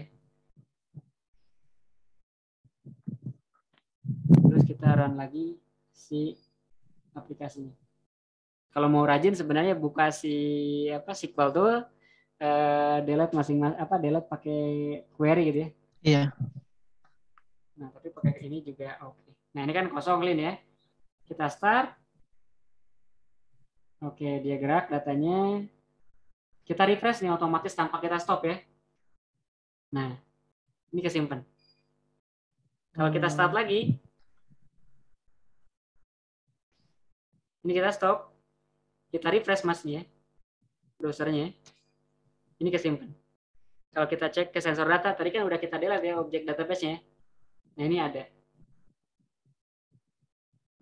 Terus kita run lagi si aplikasinya. Kalau mau rajin sebenarnya buka si SQL tuh delete delete pakai query gitu ya. Iya. Nah, tapi pakai ini juga oke. Nah, ini kan kosong clean ya. Kita start. Oke, dia gerak datanya. Kita refresh nih otomatis tanpa kita stop ya. Nah, ini kesimpan. Kalau kita start lagi, ini kita stop, kita refresh Mas nih ya, browsernya. Ini kesimpan. Kalau kita cek ke sensor data, tadi kan udah kita delete ya objek database-nya. Nah, ini ada.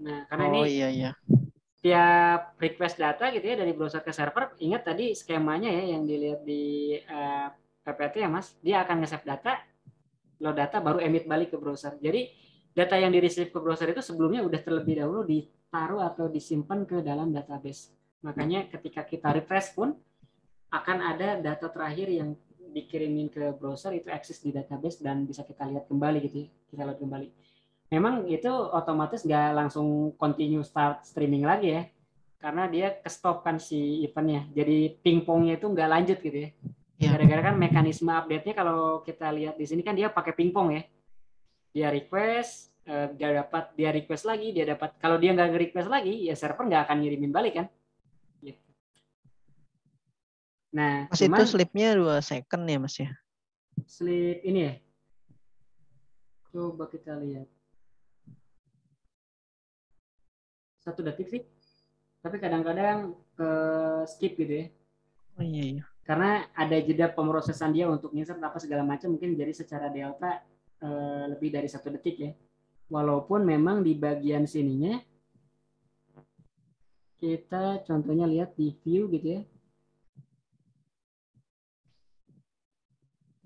Nah, karena ini iya. tiap request data gitu ya dari browser ke server, ingat tadi skemanya ya yang dilihat di PPT ya Mas, dia akan nge-save data, load data, baru emit balik ke browser. Jadi data yang di-receive ke browser itu sebelumnya udah terlebih dahulu ditaruh atau disimpan ke dalam database. Makanya ketika kita refresh pun akan ada data terakhir yang dikirimin ke browser itu eksis di database dan bisa kita lihat kembali gitu ya, kita lihat kembali. Memang itu otomatis nggak langsung continue start streaming lagi ya, karena dia ke-stop kan si eventnya, jadi pingpongnya itu nggak lanjut gitu ya. Gara-gara kan mekanisme update-nya kalau kita lihat di sini kan dia pakai pingpong ya, dia request, dia request lagi, dia dapat. Kalau dia nggak request lagi, ya server nggak akan ngirimin balik kan. Gitu. Nah, Mas itu sleep-nya 2 second ya Mas ya? Sleep ini ya. Coba kita lihat. 1 detik sih. Tapi kadang-kadang skip gitu ya. Oh iya. Karena ada jeda pemrosesan dia untuk insert apa segala macam, mungkin jadi secara delta lebih dari 1 detik ya. Walaupun memang di bagian sininya kita contohnya lihat di view gitu ya.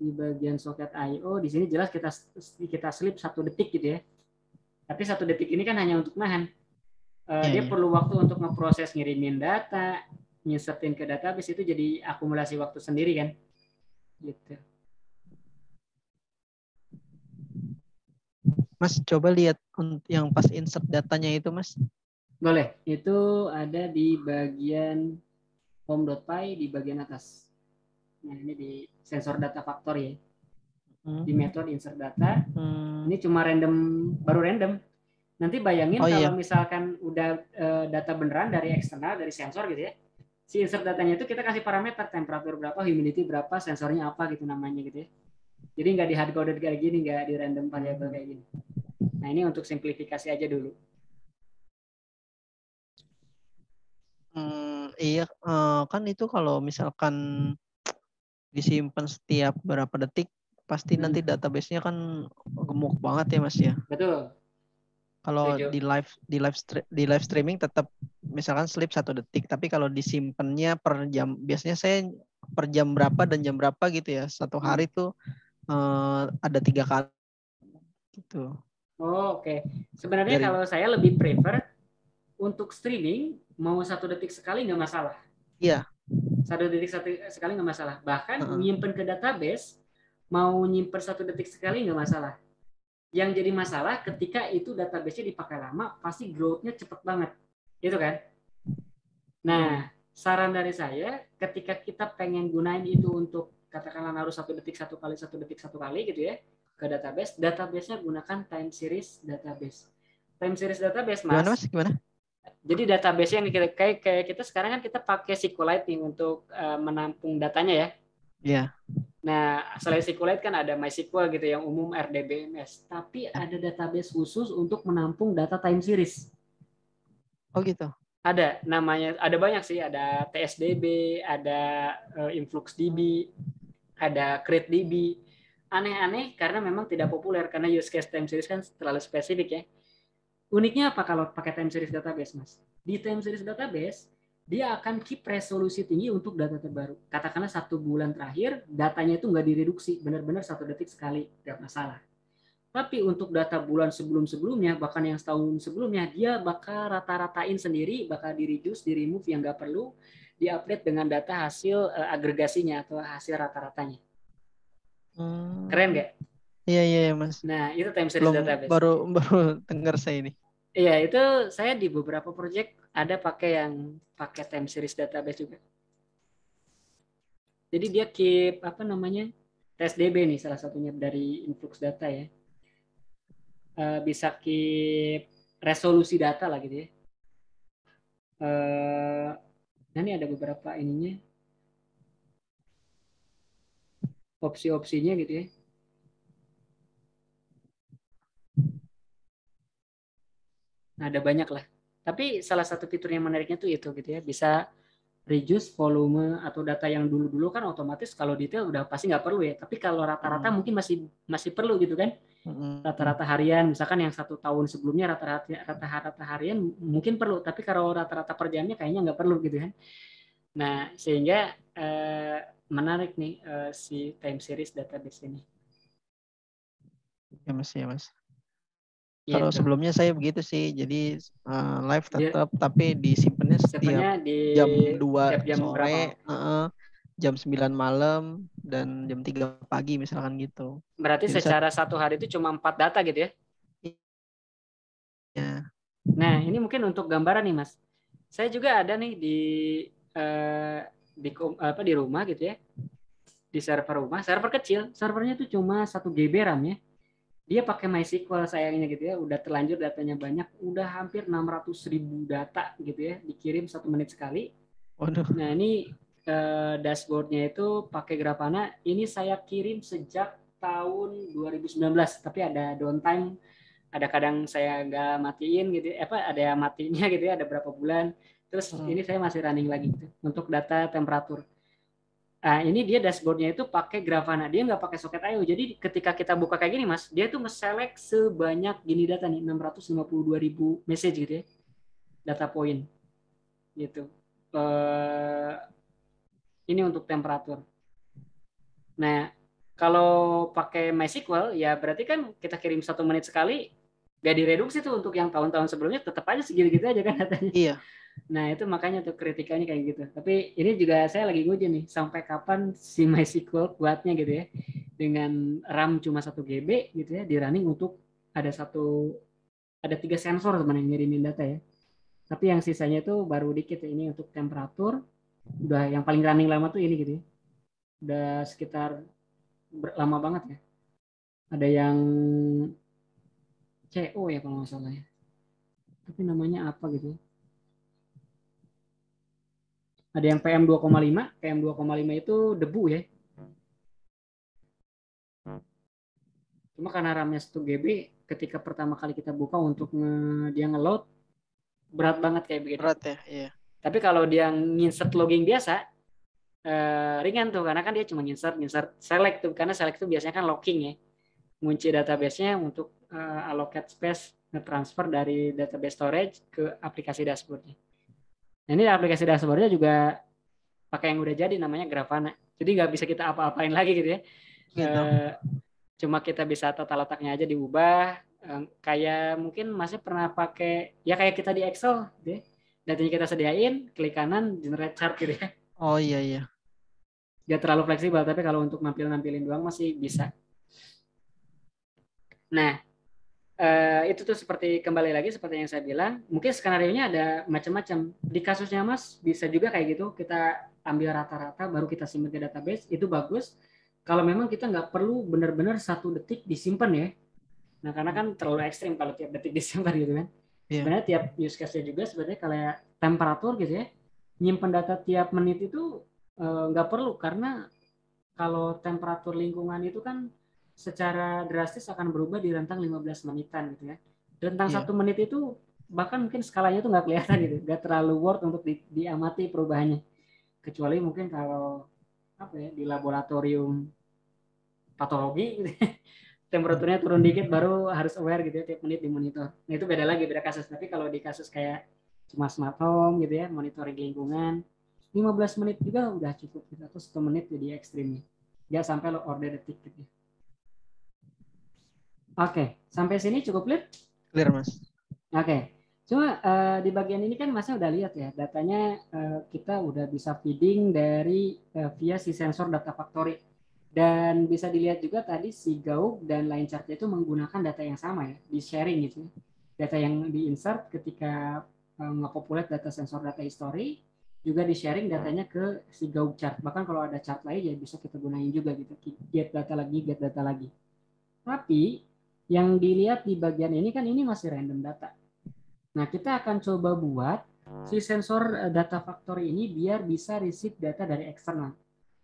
Di bagian soket I/O di sini jelas kita slip 1 detik gitu ya. Tapi 1 detik ini kan hanya untuk nahan. Dia perlu waktu untuk ngeproses ngirimin data, nginsertin ke database, itu jadi akumulasi waktu sendiri kan. Gitu. Mas coba lihat yang pas insert datanya itu, Mas. Boleh. Itu ada di bagian home.py di bagian atas. Nah, ini di sensor data faktor ya. Di metode insert data. Ini cuma random, baru random. Nanti bayangin kalau misalkan udah data beneran dari eksternal, dari sensor gitu ya. Si insert datanya itu kita kasih parameter, temperatur berapa, humidity berapa, sensornya apa gitu namanya gitu ya. Jadi nggak di hard coded kayak gini, nggak di random variable kayak gini. Nah, ini untuk simplifikasi aja dulu. Iya, kan itu kalau misalkan disimpan setiap berapa detik, pasti nanti database-nya kan gemuk banget ya, Mas ya. Betul. Kalau di live streaming tetap misalkan slip 1 detik, tapi kalau disimpannya per jam, biasanya saya per jam berapa dan jam berapa gitu ya. Satu hari tuh ada 3 kali gitu. Oh, oke. Sebenarnya kalau saya lebih prefer untuk streaming mau 1 detik sekali nggak masalah. Iya. 1 detik sekali nggak masalah. Bahkan nyimpen ke database mau nyimpen 1 detik sekali nggak masalah. Yang jadi masalah ketika itu database-nya dipakai lama, pasti growth-nya cepet banget. Gitu kan? Nah, saran dari saya, ketika kita pengen gunain itu untuk, katakanlah naruh 1 detik 1 kali, 1 detik 1 kali gitu ya, ke database-nya gunakan time series database. Time series database, Mas. Gimana? Jadi database yang kayak kita sekarang kan kita pakai SQLite nih untuk menampung datanya ya. Iya. Nah, selain SQLite kan ada MySQL gitu yang umum, RDBMS. Tapi ada database khusus untuk menampung data time series. Oh gitu. Ada, namanya ada banyak sih, ada TSDB, ada InfluxDB, ada CreateDB. Aneh-aneh karena memang tidak populer karena use case time series kan terlalu spesifik ya. Uniknya apa kalau pakai time series database, Mas? Di time series database dia akan keep resolusi tinggi untuk data terbaru. Katakanlah 1 bulan terakhir, datanya itu nggak direduksi, benar-benar 1 detik sekali, nggak masalah. Tapi untuk data bulan sebelum-sebelumnya, bahkan yang setahun sebelumnya, dia bakal rata-ratain sendiri, bakal di-reduce, di-remove yang nggak perlu, di-update dengan data hasil agregasinya atau hasil rata-ratanya. Keren nggak? Iya, Mas. Nah, itu time series database. Baru dengar saya ini. Iya, itu saya di beberapa project ada pakai time series database juga. Jadi dia keep TSDB nih salah satunya dari influx data ya. Bisa keep resolusi data lah gitu ya. Nah ini ada beberapa ininya. Opsi-opsinya gitu ya. Nah, ada banyak lah. Tapi salah satu fitur yang menariknya tuh itu gitu ya. Bisa reduce volume atau data yang dulu-dulu kan otomatis kalau detail udah pasti nggak perlu ya. Tapi kalau rata-rata mungkin masih perlu gitu kan. Rata-rata harian, misalkan yang 1 tahun sebelumnya rata-rata harian mungkin perlu. Tapi kalau rata-rata per jamnya kayaknya nggak perlu gitu kan. Nah, sehingga menarik nih si time series database ini. Ya Mas. Kalau sebelumnya saya begitu sih, jadi live tetap, tapi disimpannya setiap jam 2 sore, jam 9 malam, dan jam 3 pagi misalkan gitu. Berarti jadi secara 1 hari itu cuma 4 data gitu ya? Ya. Nah, ini mungkin untuk gambaran nih Mas. Saya juga ada nih di rumah gitu ya. Di server rumah, server kecil, servernya itu cuma 1 GB RAM ya. Dia pakai MySQL sayangnya gitu ya, udah terlanjur datanya banyak, udah hampir 600.000 data gitu ya, dikirim 1 menit sekali. Nah ini dashboardnya itu pakai Grafana, ini saya kirim sejak tahun 2019, tapi ada downtime, ada kadang saya nggak matiin gitu, ada matinya gitu ya, ada berapa bulan, terus ini saya masih running lagi gitu, untuk data temperatur. Nah, ini dia dashboardnya itu pakai Grafana. Dia nggak pakai soket I/O. Jadi ketika kita buka kayak gini, Mas, dia tuh nge-select sebanyak gini data nih, 652.000 message gitu ya. Data point. gitu. Ini untuk temperatur. Nah, kalau pakai MySQL ya berarti kan kita kirim 1 menit sekali, gak direduksi tuh untuk yang tahun-tahun sebelumnya, tetap aja segitu-gitu aja kan datanya. Iya. Nah itu makanya tuh kritikanya kayak gitu. Tapi ini juga saya lagi nguji nih, sampai kapan si MySQL kuatnya gitu ya, dengan RAM cuma 1 GB gitu ya, di running untuk ada 3 sensor sebenarnya ngirimin data ya. Tapi yang sisanya itu baru dikit ya, ini untuk temperatur. Udah yang paling running lama tuh ini gitu ya. Udah sekitar lama banget ya. Ada yang CO ya kalau nggak salah ya. Tapi namanya apa gitu ya. Ada yang PM2,5. PM2,5 itu debu ya. Cuma karena RAM-nya 1 GB, ketika pertama kali kita buka untuk dia nge-load, berat banget kayak begitu. Berat ya, iya. Tapi kalau dia nginsert logging biasa, ringan tuh, karena kan dia cuma nginsert select tuh, karena select tuh biasanya kan locking ya. Ngunci database-nya untuk allocate space, nge-transfer dari database storage ke aplikasi dashboard-nya. Nah ini aplikasi dashboard-nya juga pakai yang udah jadi, namanya Grafana. Jadi nggak bisa kita apa-apain lagi gitu ya. Gitu. Cuma kita bisa tata letaknya aja diubah. Kayak mungkin masih pernah pakai, ya kayak kita di Excel gitu ya. Datanya kita sediain, klik kanan, generate chart gitu ya. Oh iya. Gak terlalu fleksibel, tapi kalau untuk nampilin doang masih bisa. Nah, itu tuh kembali lagi seperti yang saya bilang, mungkin skenario-nya ada macam-macam. Di kasusnya Mas, bisa juga kayak gitu, kita ambil rata-rata, baru kita simpan ke database, itu bagus. Kalau memang kita nggak perlu benar-benar 1 detik disimpan ya. Nah, karena kan terlalu ekstrim kalau tiap detik disimpan gitu kan. Yeah. Sebenarnya tiap use case-nya juga sebenarnya kayak temperatur gitu ya. Nyimpan data tiap menit itu nggak perlu, karena kalau temperatur lingkungan itu kan secara drastis akan berubah di rentang 15 menitan gitu ya. Rentang 1 menit itu bahkan mungkin skalanya itu nggak kelihatan gitu. Nggak terlalu worth untuk diamati perubahannya. Kecuali mungkin kalau di laboratorium patologi gitu ya. Temperaturnya turun dikit baru harus aware gitu ya, tiap menit dimonitor. Nah itu beda lagi, beda kasus. Tapi kalau di kasus kayak cuma smart home gitu ya, monitoring lingkungan, 15 menit juga udah cukup gitu, atau 1 menit jadi ekstrimnya. Nggak sampai lo order detik gitu. Oke, sampai sini cukup clear? Clear Mas. Oke, cuma di bagian ini kan Masnya udah lihat ya, datanya kita udah bisa feeding dari via si sensor data factory. Dan bisa dilihat juga tadi si Gauk dan line chart itu menggunakan data yang sama ya, di sharing gitu. Data yang di-insert ketika nge-populate data sensor data history, juga di-sharing datanya ke si Gauk chart. Bahkan kalau ada chart lain ya bisa kita gunain juga gitu, get data lagi. Tapi yang dilihat di bagian ini kan ini masih random data. Nah, kita akan coba buat si sensor data factory ini biar bisa receive data dari eksternal.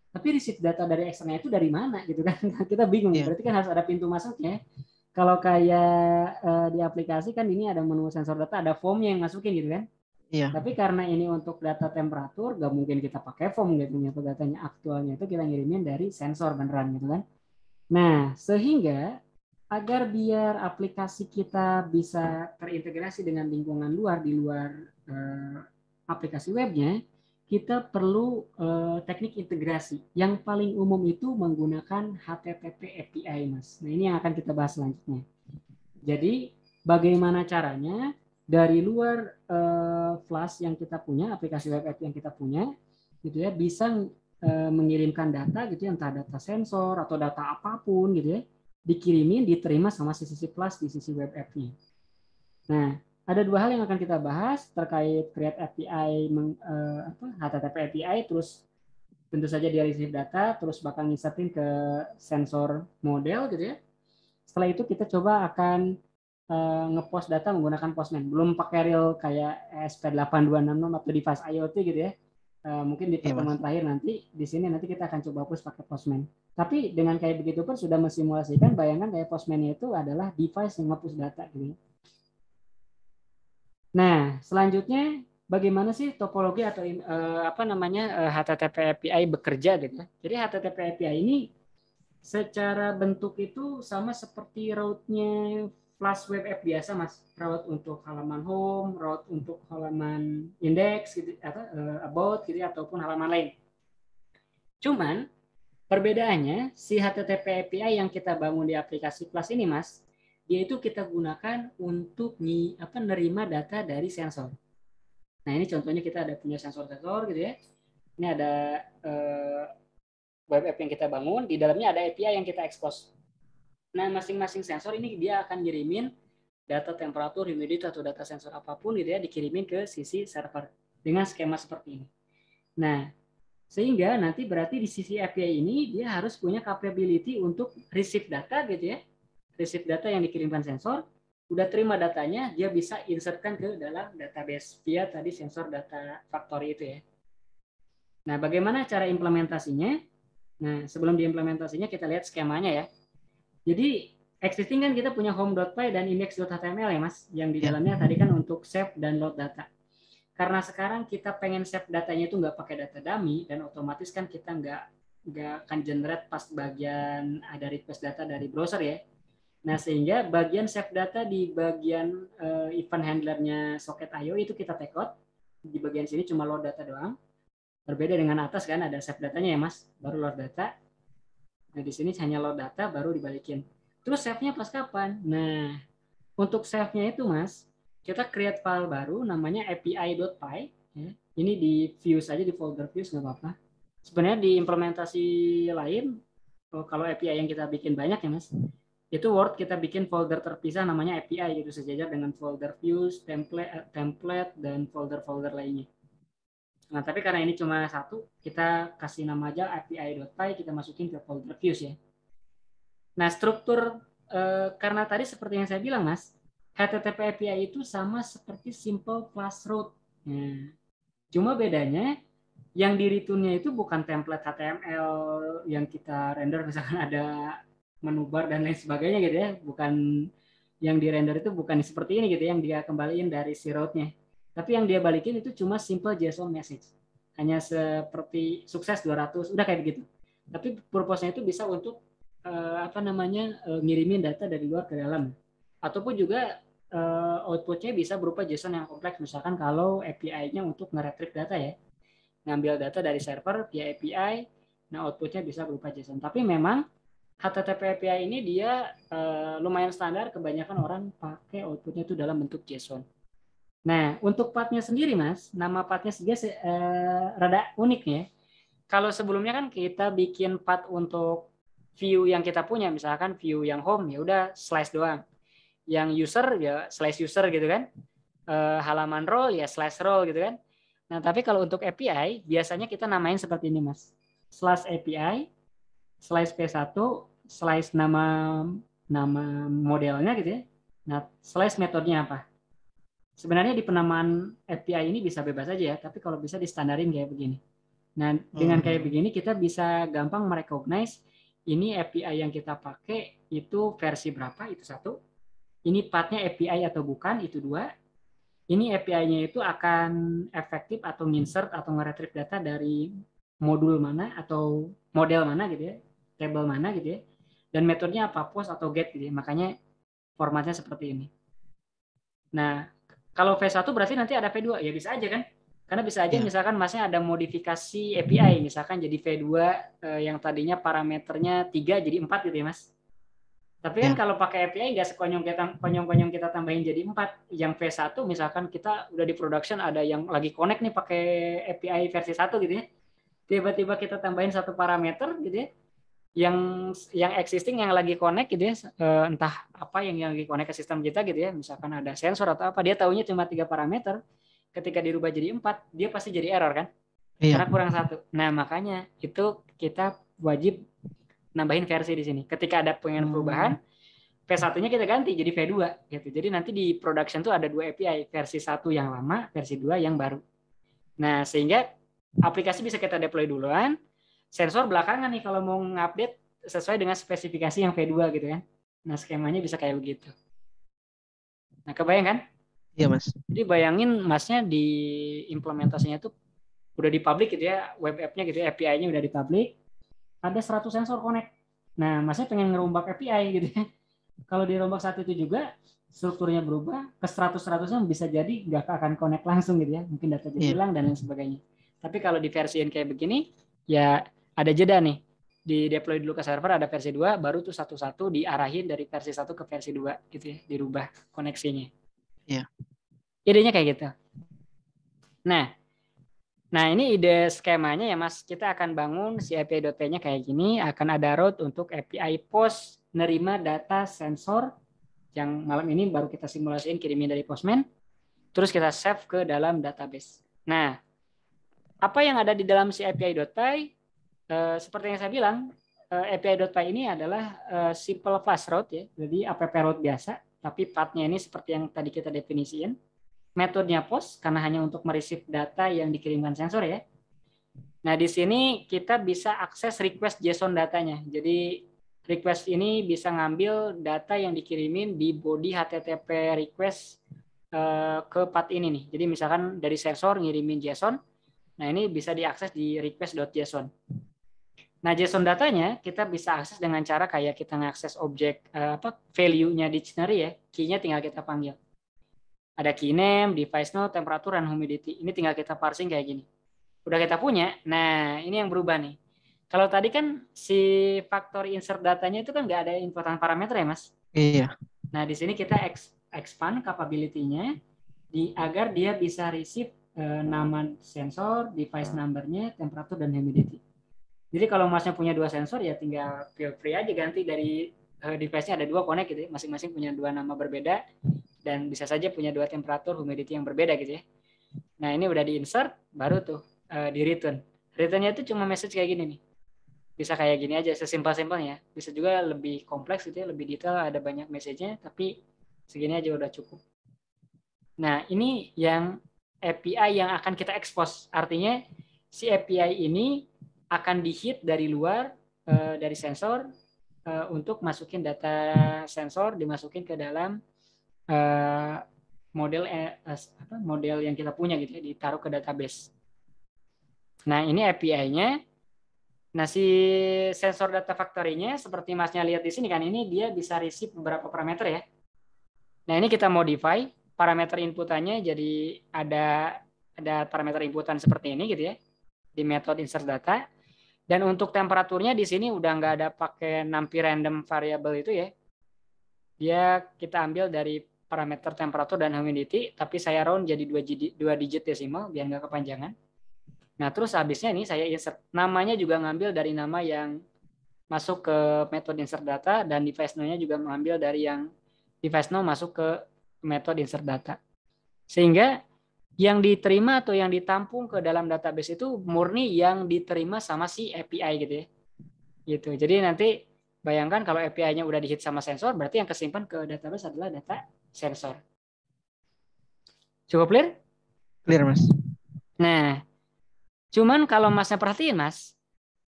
Tapi receive data dari eksternal itu dari mana gitu kan? Kita bingung. Berarti kan harus ada pintu masuknya. Kalau kayak di aplikasi kan ini ada menu sensor data, ada formnya yang masukin gitu kan? Iya. Tapi karena ini untuk data temperatur, gak mungkin kita pakai form gitu. Datanya aktualnya itu kita ngirimin dari sensor beneran gitu kan? Nah, sehingga agar biar aplikasi kita bisa terintegrasi dengan lingkungan luar, di luar aplikasi webnya, kita perlu teknik integrasi. Yang paling umum itu menggunakan HTTP API, Mas. Nah, ini yang akan kita bahas selanjutnya. Jadi, bagaimana caranya dari luar Flash yang kita punya, aplikasi web app yang kita punya, gitu ya, bisa mengirimkan data gitu ya, entah data sensor atau data apapun gitu ya, dikirimin, diterima sama si sisi Flash di sisi web app-nya. Nah, ada 2 hal yang akan kita bahas terkait create API, HTTP API, terus tentu saja dia receive data, terus bakal nginsertin ke sensor model gitu ya. Setelah itu kita coba akan ngepost data menggunakan Postman. Belum pakai real kayak ESP8266 atau device IoT gitu ya. Mungkin di pertemuan terakhir nanti, di sini nanti kita akan coba push pakai Postman. Tapi dengan kayak begitu pun sudah mensimulasikan, bayangkan kayak Postman itu adalah device yang nge-push data gitu. Nah, selanjutnya bagaimana sih topologi atau HTTP API bekerja gitu. Jadi HTTP API ini secara bentuk itu sama seperti route-nya Flash web app biasa, Mas. Route untuk halaman home, route untuk halaman index gitu, atau about gitu ataupun halaman lain. Cuman perbedaannya si HTTP API yang kita bangun di aplikasi Flash ini, Mas, dia itu kita gunakan untuk nerima data dari sensor. Nah, ini contohnya kita ada punya sensor-sensor gitu ya. Ini ada web app yang kita bangun, di dalamnya ada API yang kita expose. Nah, masing-masing sensor ini dia akan ngirimin data temperatur, humidity, atau data sensor apapun gitu ya, dikirimin ke sisi server dengan skema seperti ini. Nah, sehingga nanti berarti di sisi API ini dia harus punya capability untuk receive data gitu ya. Receive data yang dikirimkan sensor, udah terima datanya, dia bisa insertkan ke dalam database via tadi sensor data factory itu ya. Nah, bagaimana cara implementasinya? Nah, sebelum diimplementasinya kita lihat skemanya ya. Jadi existing kan kita punya home.py dan index.html ya Mas, yang di dalamnya tadi kan untuk save dan load data. Karena sekarang kita pengen save datanya itu nggak pakai data dummy, dan otomatis kan kita nggak akan generate pas bagian ada request data dari browser ya. Nah, sehingga bagian save data di bagian event handlernya socket.io itu kita take out. Di bagian sini cuma load data doang. Berbeda dengan atas kan ada save datanya ya Mas, baru load data. Nah, di sini hanya load data baru dibalikin. Terus save-nya pas kapan? Nah, untuk save-nya itu Mas, kita create file baru namanya api.py ya. Ini di views aja, di folder views nggak apa-apa. Sebenarnya di implementasi lain, kalau API yang kita bikin banyak ya Mas, itu Word kita bikin folder terpisah namanya API gitu, sejajar dengan folder views, template dan folder-folder lainnya. Nah, tapi karena ini cuma satu, kita kasih nama aja api.py, kita masukin ke folder views ya. Nah, struktur karena tadi seperti yang saya bilang Mas, HTTP API itu sama seperti simple Flash route. Nah, cuma bedanya yang di return-nya itu bukan template HTML yang kita render, misalkan ada menu bar dan lain sebagainya gitu ya, bukan yang di render itu bukan seperti ini gitu yang dia kembaliin dari si route-nya. Tapi yang dia balikin itu cuma simple JSON message. Hanya seperti sukses 200, udah kayak begitu. Tapi purpose-nya itu bisa untuk ngirimin data dari luar ke dalam. Ataupun juga output-nya bisa berupa JSON yang kompleks. Misalkan kalau API-nya untuk nge-retrieve data ya. Ngambil data dari server via API, nah output-nya bisa berupa JSON. Tapi memang HTTP API ini dia lumayan standar, kebanyakan orang pakai output-nya itu dalam bentuk JSON. Nah, untuk path-nya sendiri, Mas, nama path-nya sendiri rada unik ya. Kalau sebelumnya kan kita bikin path untuk view yang kita punya, misalkan view yang home, ya udah slash doang. Yang user, ya slash user gitu kan. Halaman role, ya slash role gitu kan. Nah, tapi kalau untuk API, biasanya kita namain seperti ini, Mas. Slash API, slash P1, slash nama modelnya gitu ya. Nah, slash metodenya apa. Sebenarnya di penamaan API ini bisa bebas aja ya, tapi kalau bisa distandarin kayak begini. Nah, dengan kayak begini kita bisa gampang merecognize ini API yang kita pakai itu versi berapa, itu satu. Ini path-nya API atau bukan, itu dua. Ini API-nya itu akan efektif atau insert atau nge-retrieve data dari modul mana atau model mana gitu ya, table mana gitu ya. Dan metodenya apa, post atau get gitu ya. Makanya formatnya seperti ini. Nah, kalau V1 berarti nanti ada V2, ya bisa aja kan? Karena bisa aja misalkan Masnya ada modifikasi API, misalkan jadi V2 yang tadinya parameternya 3 jadi 4 gitu ya Mas. Tapi kan kalau pakai API nggak sekonyong-konyong kita tambahin jadi 4. Yang V1 misalkan kita udah di production, ada yang lagi connect nih pakai API versi 1 gitu ya. Tiba-tiba kita tambahin satu parameter gitu ya. Yang existing yang lagi connect gitu ya, entah apa yang lagi connect ke sistem kita gitu ya, misalkan ada sensor atau apa, dia taunya cuma 3 parameter, ketika dirubah jadi 4 dia pasti jadi error kan, karena kurang satu. Nah, makanya itu kita wajib nambahin versi di sini. Ketika ada pengen perubahan, V1-nya kita ganti jadi V2 gitu. Jadi nanti di production tuh ada 2 API, versi 1 yang lama, versi 2 yang baru. Nah, sehingga aplikasi bisa kita deploy duluan, sensor belakangan nih kalau mau ngupdate sesuai dengan spesifikasi yang V2 gitu kan. Nah, skemanya bisa kayak begitu. Nah, kebayang kan? Iya, Mas. Jadi bayangin Masnya di implementasinya tuh udah di public gitu ya, web app-nya gitu ya, API-nya udah di public, ada 100 sensor connect. Nah, Masnya pengen ngerombak API gitu ya. kalau dirombak saat itu juga strukturnya berubah, ke 100-100-nya bisa jadi nggak akan connect langsung gitu ya. Mungkin data jadi hilang dan lain sebagainya. Tapi kalau di versi yang kayak begini, ya ada jeda nih. Di deploy dulu ke server, ada versi 2, baru tuh satu-satu diarahin dari versi 1 ke versi 2 gitu ya, dirubah koneksinya. Iya. Idenya kayak gitu. Nah ini ide skemanya ya Mas. Kita akan bangun si API.P-nya kayak gini, akan ada route untuk API post nerima data sensor yang malam ini baru kita simulasiin kirimin dari Postman, terus kita save ke dalam database. Nah, apa yang ada di dalam si API.Py? Seperti yang saya bilang, API.Py ini adalah simple flash route ya, jadi app route biasa, tapi path-nya ini seperti yang tadi kita definisiin. Metodenya post karena hanya untuk mereceive data yang dikirimkan sensor ya. Nah, di sini kita bisa akses request JSON datanya. Jadi request ini bisa ngambil data yang dikirimin di body HTTP request ke path ini nih. Jadi misalkan dari sensor ngirimin JSON, nah ini bisa diakses di request.json. Nah, JSON datanya kita bisa akses dengan cara kayak kita ngakses objek value-nya dictionary ya, key-nya tinggal kita panggil. Ada key name, device node, temperature, dan humidity. Ini tinggal kita parsing kayak gini. Udah kita punya, nah ini yang berubah nih. Kalau tadi kan si factory insert datanya itu kan nggak ada inputan parameter ya Mas? Iya. Nah di sini kita expand capability-nya agar dia bisa receive nama sensor, device number-nya, temperature, dan humidity. Jadi kalau Masnya punya 2 sensor ya tinggal feel free aja ganti dari device-nya ada 2 connect gitu ya. Masing-masing punya 2 nama berbeda. Dan bisa saja punya 2 temperatur humidity yang berbeda gitu ya. Nah ini udah di insert, baru tuh di return. Returnnya itu cuma message kayak gini nih. Bisa kayak gini aja, sesimpel-simpelnya. Bisa juga lebih kompleks gitu ya, lebih detail, ada banyak message-nya, tapi segini aja udah cukup. Nah ini yang API yang akan kita expose. Artinya si API ini akan di-hit dari luar, dari sensor, untuk masukin data sensor, dimasukin ke dalam model yang kita punya gitu ya, ditaruh ke database. Nah ini API-nya. Nah si sensor data factory-nya seperti Masnya lihat di sini kan, ini dia bisa receive beberapa parameter ya. Nah ini kita modify parameter inputannya jadi ada parameter inputan seperti ini gitu ya di metode insert data. Dan untuk temperaturnya di sini udah nggak ada pakai numpy random variable itu ya. Dia kita ambil dari parameter temperatur dan humidity, tapi saya round jadi 2 digit desimal biar nggak kepanjangan. Nah, terus habisnya ini saya insert. Namanya juga ngambil dari nama yang masuk ke metode insert data, dan device node-nya juga mengambil dari yang device node masuk ke metode insert data. Sehingga yang diterima atau yang ditampung ke dalam database itu murni yang diterima sama si API gitu ya. Gitu. Jadi nanti bayangkan kalau API-nya udah di-hit sama sensor, berarti yang kesimpan ke database adalah data sensor. Cukup clear? Clear, Mas. Nah, cuman kalau Masnya perhatiin, Mas,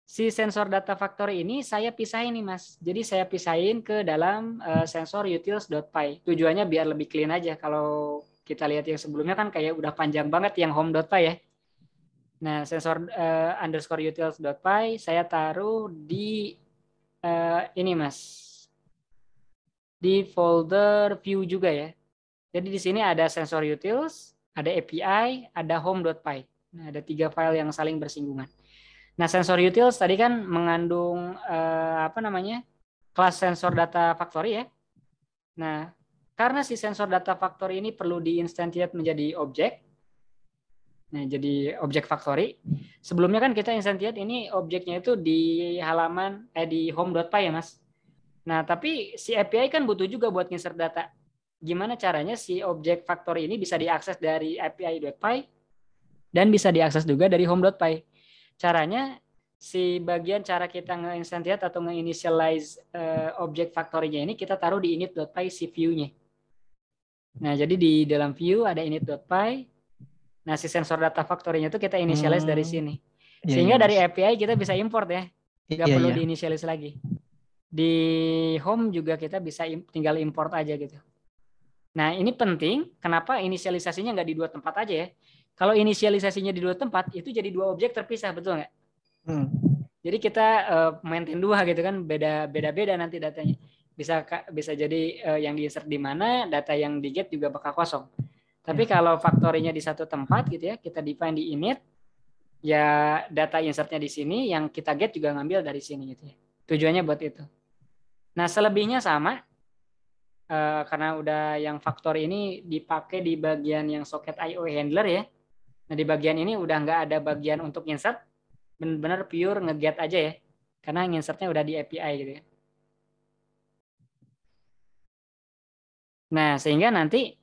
si sensor data factory ini saya pisahin nih, Mas. Jadi saya pisahin ke dalam sensor utils.py. Tujuannya biar lebih clean aja. Kalau kita lihat yang sebelumnya kan kayak udah panjang banget yang home.py ya. Nah, sensor underscore utils.py saya taruh di ini Mas, di folder view juga ya. Jadi di sini ada sensor utils, ada API, ada home.py. Nah, ada 3 file yang saling bersinggungan. Nah, sensor utils tadi kan mengandung kelas sensor data factory ya. Nah, karena si sensor data factory ini perlu di-instantiate menjadi objek. Nah, jadi objek factory. Sebelumnya kan kita instantiate ini objeknya itu di halaman di home.py ya, Mas. Nah, tapi si API kan butuh juga buat insert data. Gimana caranya si objek factory ini bisa diakses dari API.py dan bisa diakses juga dari home.py. Caranya si bagian cara kita nge-instantiate atau nge-initialize objek factory-nya ini kita taruh di init.py si view-nya. Nah, jadi di dalam view ada init.py. Nah, si sensor data factory-nya itu kita initialize dari sini. Sehingga dari API kita bisa import ya. Nggak perlu di-initialize lagi. Di home juga kita bisa tinggal import aja gitu. Nah, ini penting. Kenapa inisialisasinya nggak di 2 tempat aja ya? Kalau inisialisasinya di 2 tempat, itu jadi 2 objek terpisah, betul nggak? Jadi kita maintain 2 gitu kan, beda-beda nanti datanya. Bisa jadi yang di-insert di mana, data yang di-get juga bakal kosong. Tapi kalau factory-nya di satu tempat gitu ya, kita define di init, ya data insertnya di sini, yang kita get juga ngambil dari sini gitu ya. Tujuannya buat itu. Nah, selebihnya sama, karena udah yang factory ini dipakai di bagian yang socket I/O handler ya. Nah, di bagian ini udah nggak ada bagian untuk insert, benar-benar pure nge-get aja ya. Karena insertnya udah di API gitu ya. Nah, sehingga nanti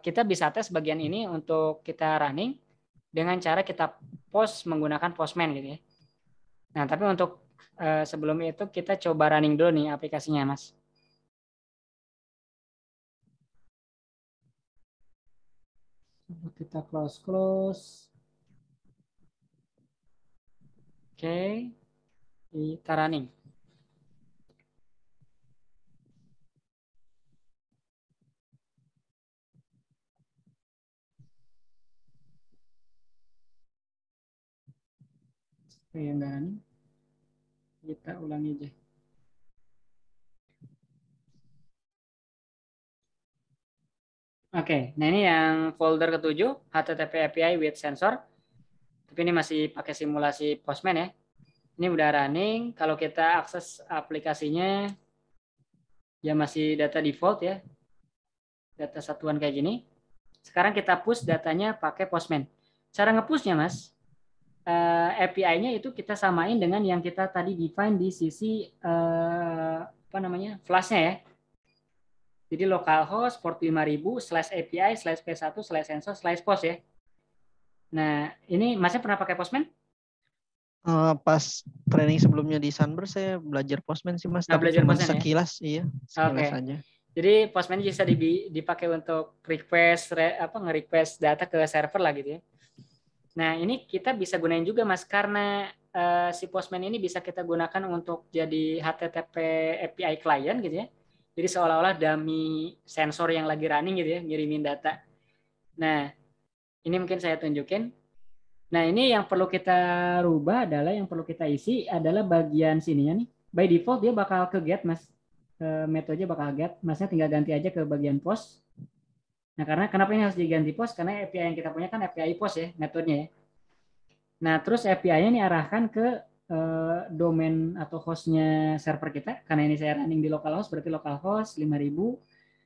kita bisa tes bagian ini untuk kita running dengan cara kita post menggunakan Postman gitu ya. Nah, tapi untuk sebelum itu kita coba running dulu nih aplikasinya, Mas. Kita close. Oke. Kita running. Yang running. Kita ulangi aja. Oke, nah ini yang folder ke-7, HTTP API with sensor. Tapi ini masih pakai simulasi Postman ya. Ini udah running. Kalau kita akses aplikasinya, ya masih data default ya. Data satuan kayak gini. Sekarang kita push datanya pakai Postman. Cara nge-pushnya, Mas, API-nya itu kita samain dengan yang kita tadi define di sisi flash-nya ya. Jadi localhost port 5000/API/P1/sensor/post ya. Nah, ini Masnya pernah pakai Postman? Pas training sebelumnya di Sunburst saya belajar Postman sih Mas, tapi cuma sekilas ya? Sekilas aja. Jadi Postman bisa dipakai untuk nge-request data ke server lah gitu ya. Nah, ini kita bisa gunain juga Mas, karena si Postman ini bisa kita gunakan untuk jadi HTTP API client gitu ya. Jadi seolah-olah dummy sensor yang lagi running gitu ya, ngirimin data. Nah, ini mungkin saya tunjukin. Nah, ini yang perlu kita rubah adalah, yang perlu kita isi adalah bagian sininya nih. By default dia bakal ke get, Mas. Metode bakal get. Masnya tinggal ganti aja ke bagian post. Nah, karena kenapa ini harus diganti post? Karena API yang kita punya kan API post ya, metodenya ya. Nah, terus API-nya ini arahkan ke domain atau hostnya server kita. Karena ini saya running di localhost, berarti localhost 5000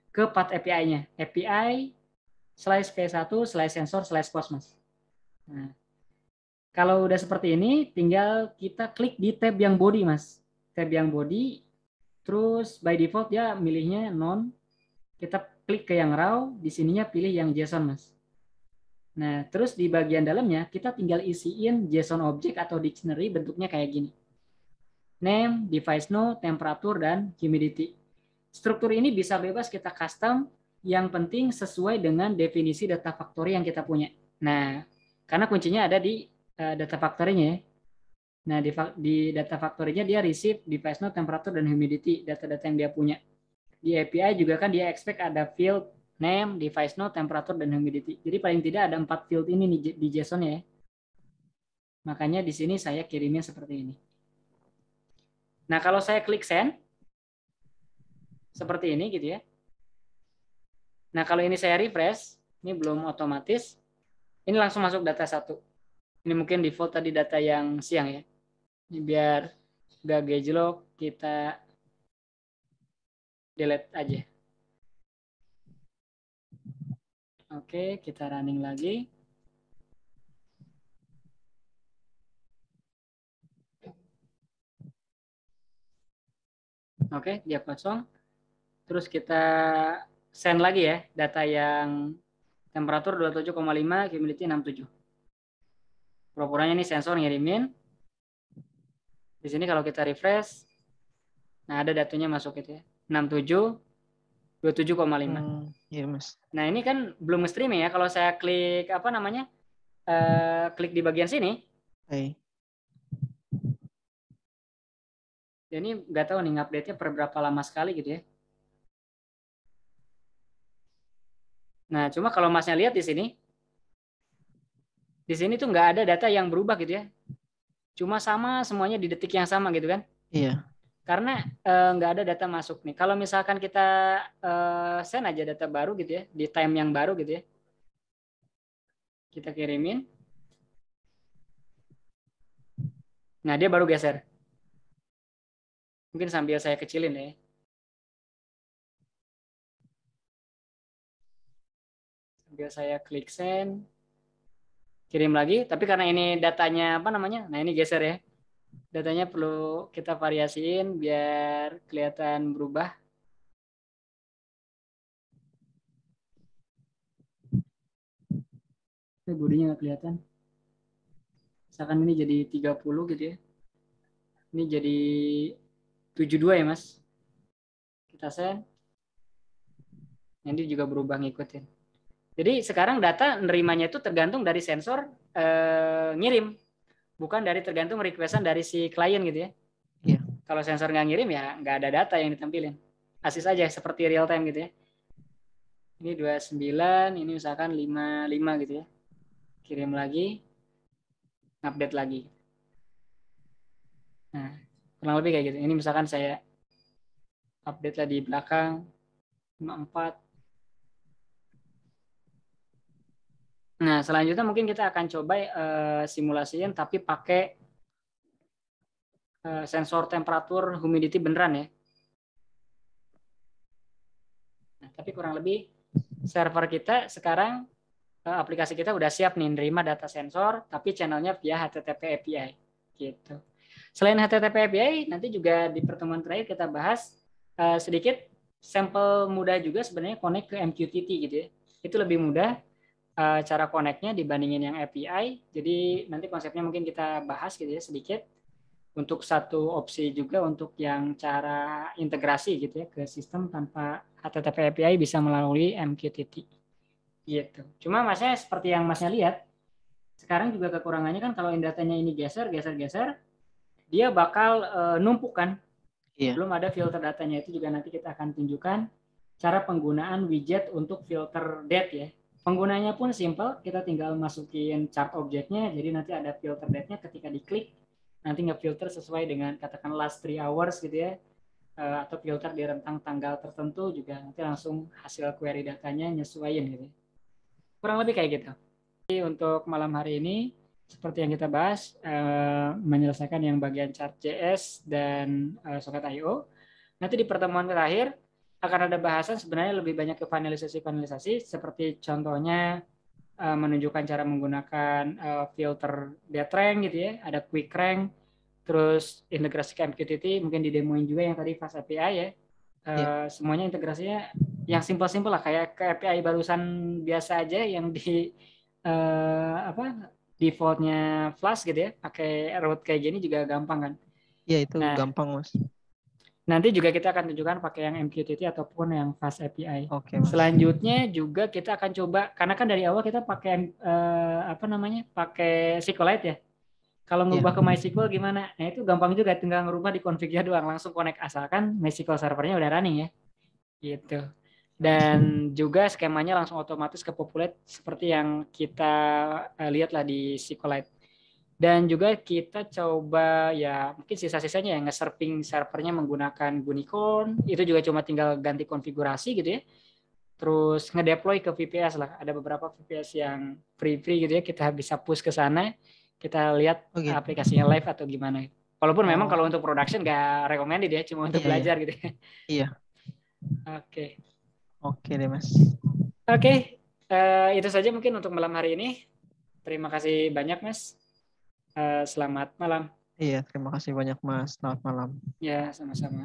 ke path API-nya. API/P1/sensor/post, Mas. Nah, kalau udah seperti ini, tinggal kita klik di tab yang body, Mas. Tab yang body, terus by default dia milihnya non. Kita klik ke yang raw, di sininya pilih yang JSON, Mas. Nah, terus di bagian dalamnya kita tinggal isiin JSON object atau dictionary, bentuknya kayak gini. Name, device node, temperature, dan humidity. Struktur ini bisa bebas kita custom, yang penting sesuai dengan definisi data factory yang kita punya. Nah, karena kuncinya ada di data factory-nya ya. Nah, di data factory-nya dia receive, device node, temperature, dan humidity, data-data yang dia punya. Di API juga kan dia expect ada field name, device node, temperature, dan humidity. Jadi paling tidak ada 4 field ini nih di JSON ya. Makanya di sini saya kirimnya seperti ini. Nah, kalau saya klik send, seperti ini gitu ya. Nah, kalau ini saya refresh, ini belum otomatis, ini langsung masuk data 1. Ini mungkin default tadi data yang siang ya. Ini biar gak gejlok, kita delete aja. Oke, kita running lagi. Oke, dia kosong. Terus kita send lagi ya, data yang temperatur 27,5, humidity 67. Pura-puranya ini sensor ngirimin. Di sini kalau kita refresh, nah ada datanya masuk gitu ya. 67, 27,5. Iya, Mas. Nah, ini kan belum streaming ya. Kalau saya klik klik di bagian sini. Ini nggak tahu nih update-nya per berapa lama sekali gitu ya. Nah, cuma kalau Masnya lihat di sini tuh nggak ada data yang berubah gitu ya. Cuma sama semuanya di detik yang sama gitu kan. Iya. karena nggak ada data masuk nih. Kalau misalkan kita send aja data baru gitu ya, di time yang baru gitu ya, kita kirimin. Nah, dia baru geser. Mungkin sambil saya kecilin ya. Sambil saya klik send, kirim lagi. Tapi karena ini datanya apa namanya? Nah, ini geser ya. Datanya perlu kita variasiin biar kelihatan berubah. Bodinya nggak kelihatan. Misalkan ini jadi 30 gitu ya. Ini jadi 72 ya Mas. Kita send. Nanti juga berubah ngikutin. Jadi sekarang data nerimanya itu tergantung dari sensor ngirim. Bukan dari tergantung requestan dari si klien gitu ya. Iya. Kalau sensor nggak ngirim ya nggak ada data yang ditampilin. Asis aja seperti real time gitu ya. Ini 29, ini misalkan 55 gitu ya. Kirim lagi, update lagi. Nah, kurang lebih kayak gitu. Ini misalkan saya update lah di belakang 54. Nah, selanjutnya mungkin kita akan coba simulasiin tapi pakai sensor temperatur humidity beneran ya. Nah, tapi kurang lebih server kita sekarang aplikasi kita udah siap nih nerima data sensor tapi channelnya via HTTP API gitu. Selain HTTP API, nanti juga di pertemuan terakhir kita bahas sedikit sampel mudah juga sebenarnya connect ke MQTT gitu ya. Itu lebih mudah cara connect-nya dibandingin yang API. Jadi nanti konsepnya mungkin kita bahas gitu ya sedikit. Untuk satu opsi juga untuk yang cara integrasi gitu ya ke sistem tanpa HTTP API bisa melalui MQTT. Gitu. Cuma Masnya seperti yang Masnya lihat, sekarang juga kekurangannya kan kalau datanya ini geser, dia bakal numpuk kan. Iya. Belum ada filter datanya, itu juga nanti kita akan tunjukkan cara penggunaan widget untuk filter date ya. Penggunanya pun simple, kita tinggal masukin chart objeknya, jadi nanti ada filter date-nya ketika diklik, nanti nge-filter sesuai dengan katakan last 3 hours gitu ya, atau filter di rentang tanggal tertentu juga nanti langsung hasil query datanya nyesuaiin gitu. Kurang lebih kayak gitu. Jadi untuk malam hari ini seperti yang kita bahas menyelesaikan yang bagian chart.js dan socket.io. Nanti di pertemuan terakhir akan ada bahasan sebenarnya lebih banyak ke finalisasi seperti contohnya menunjukkan cara menggunakan filter date rank gitu ya, ada quick rank, terus integrasi ke MQTT, mungkin didemoin juga yang tadi Fast API ya. Semuanya integrasinya yang simpel-simpel lah kayak ke API barusan biasa aja yang di defaultnya Flask gitu ya, pakai route kayak gini juga gampang kan. Iya itu gampang Mas. Nanti juga kita akan tunjukkan pakai yang MQTT ataupun yang Fast API. Oke, Mas. Selanjutnya juga kita akan coba, karena kan dari awal kita pakai pakai SQLite ya. Kalau ngubah ke MySQL gimana? Nah itu gampang juga, tinggal ngerubah di config-nya doang, langsung connect asalkan MySQL servernya udah running ya. Gitu. Dan juga skemanya langsung otomatis ke populate seperti yang kita lihat lah di SQLite. Dan juga kita coba ya mungkin sisa-sisanya ya nge-serving servernya menggunakan Gunicorn, itu juga cuma tinggal ganti konfigurasi gitu ya. Terus ngedeploy ke VPS lah, ada beberapa VPS yang free gitu ya, kita bisa push ke sana, kita lihat aplikasinya live atau gimana. Walaupun memang kalau untuk production nggak recommended ya, cuma untuk belajar gitu ya. Iya. Oke. Oke deh Mas. Oke, itu saja mungkin untuk malam hari ini. Terima kasih banyak Mas. Selamat malam. Iya, terima kasih banyak Mas. Selamat malam. Ya, sama-sama.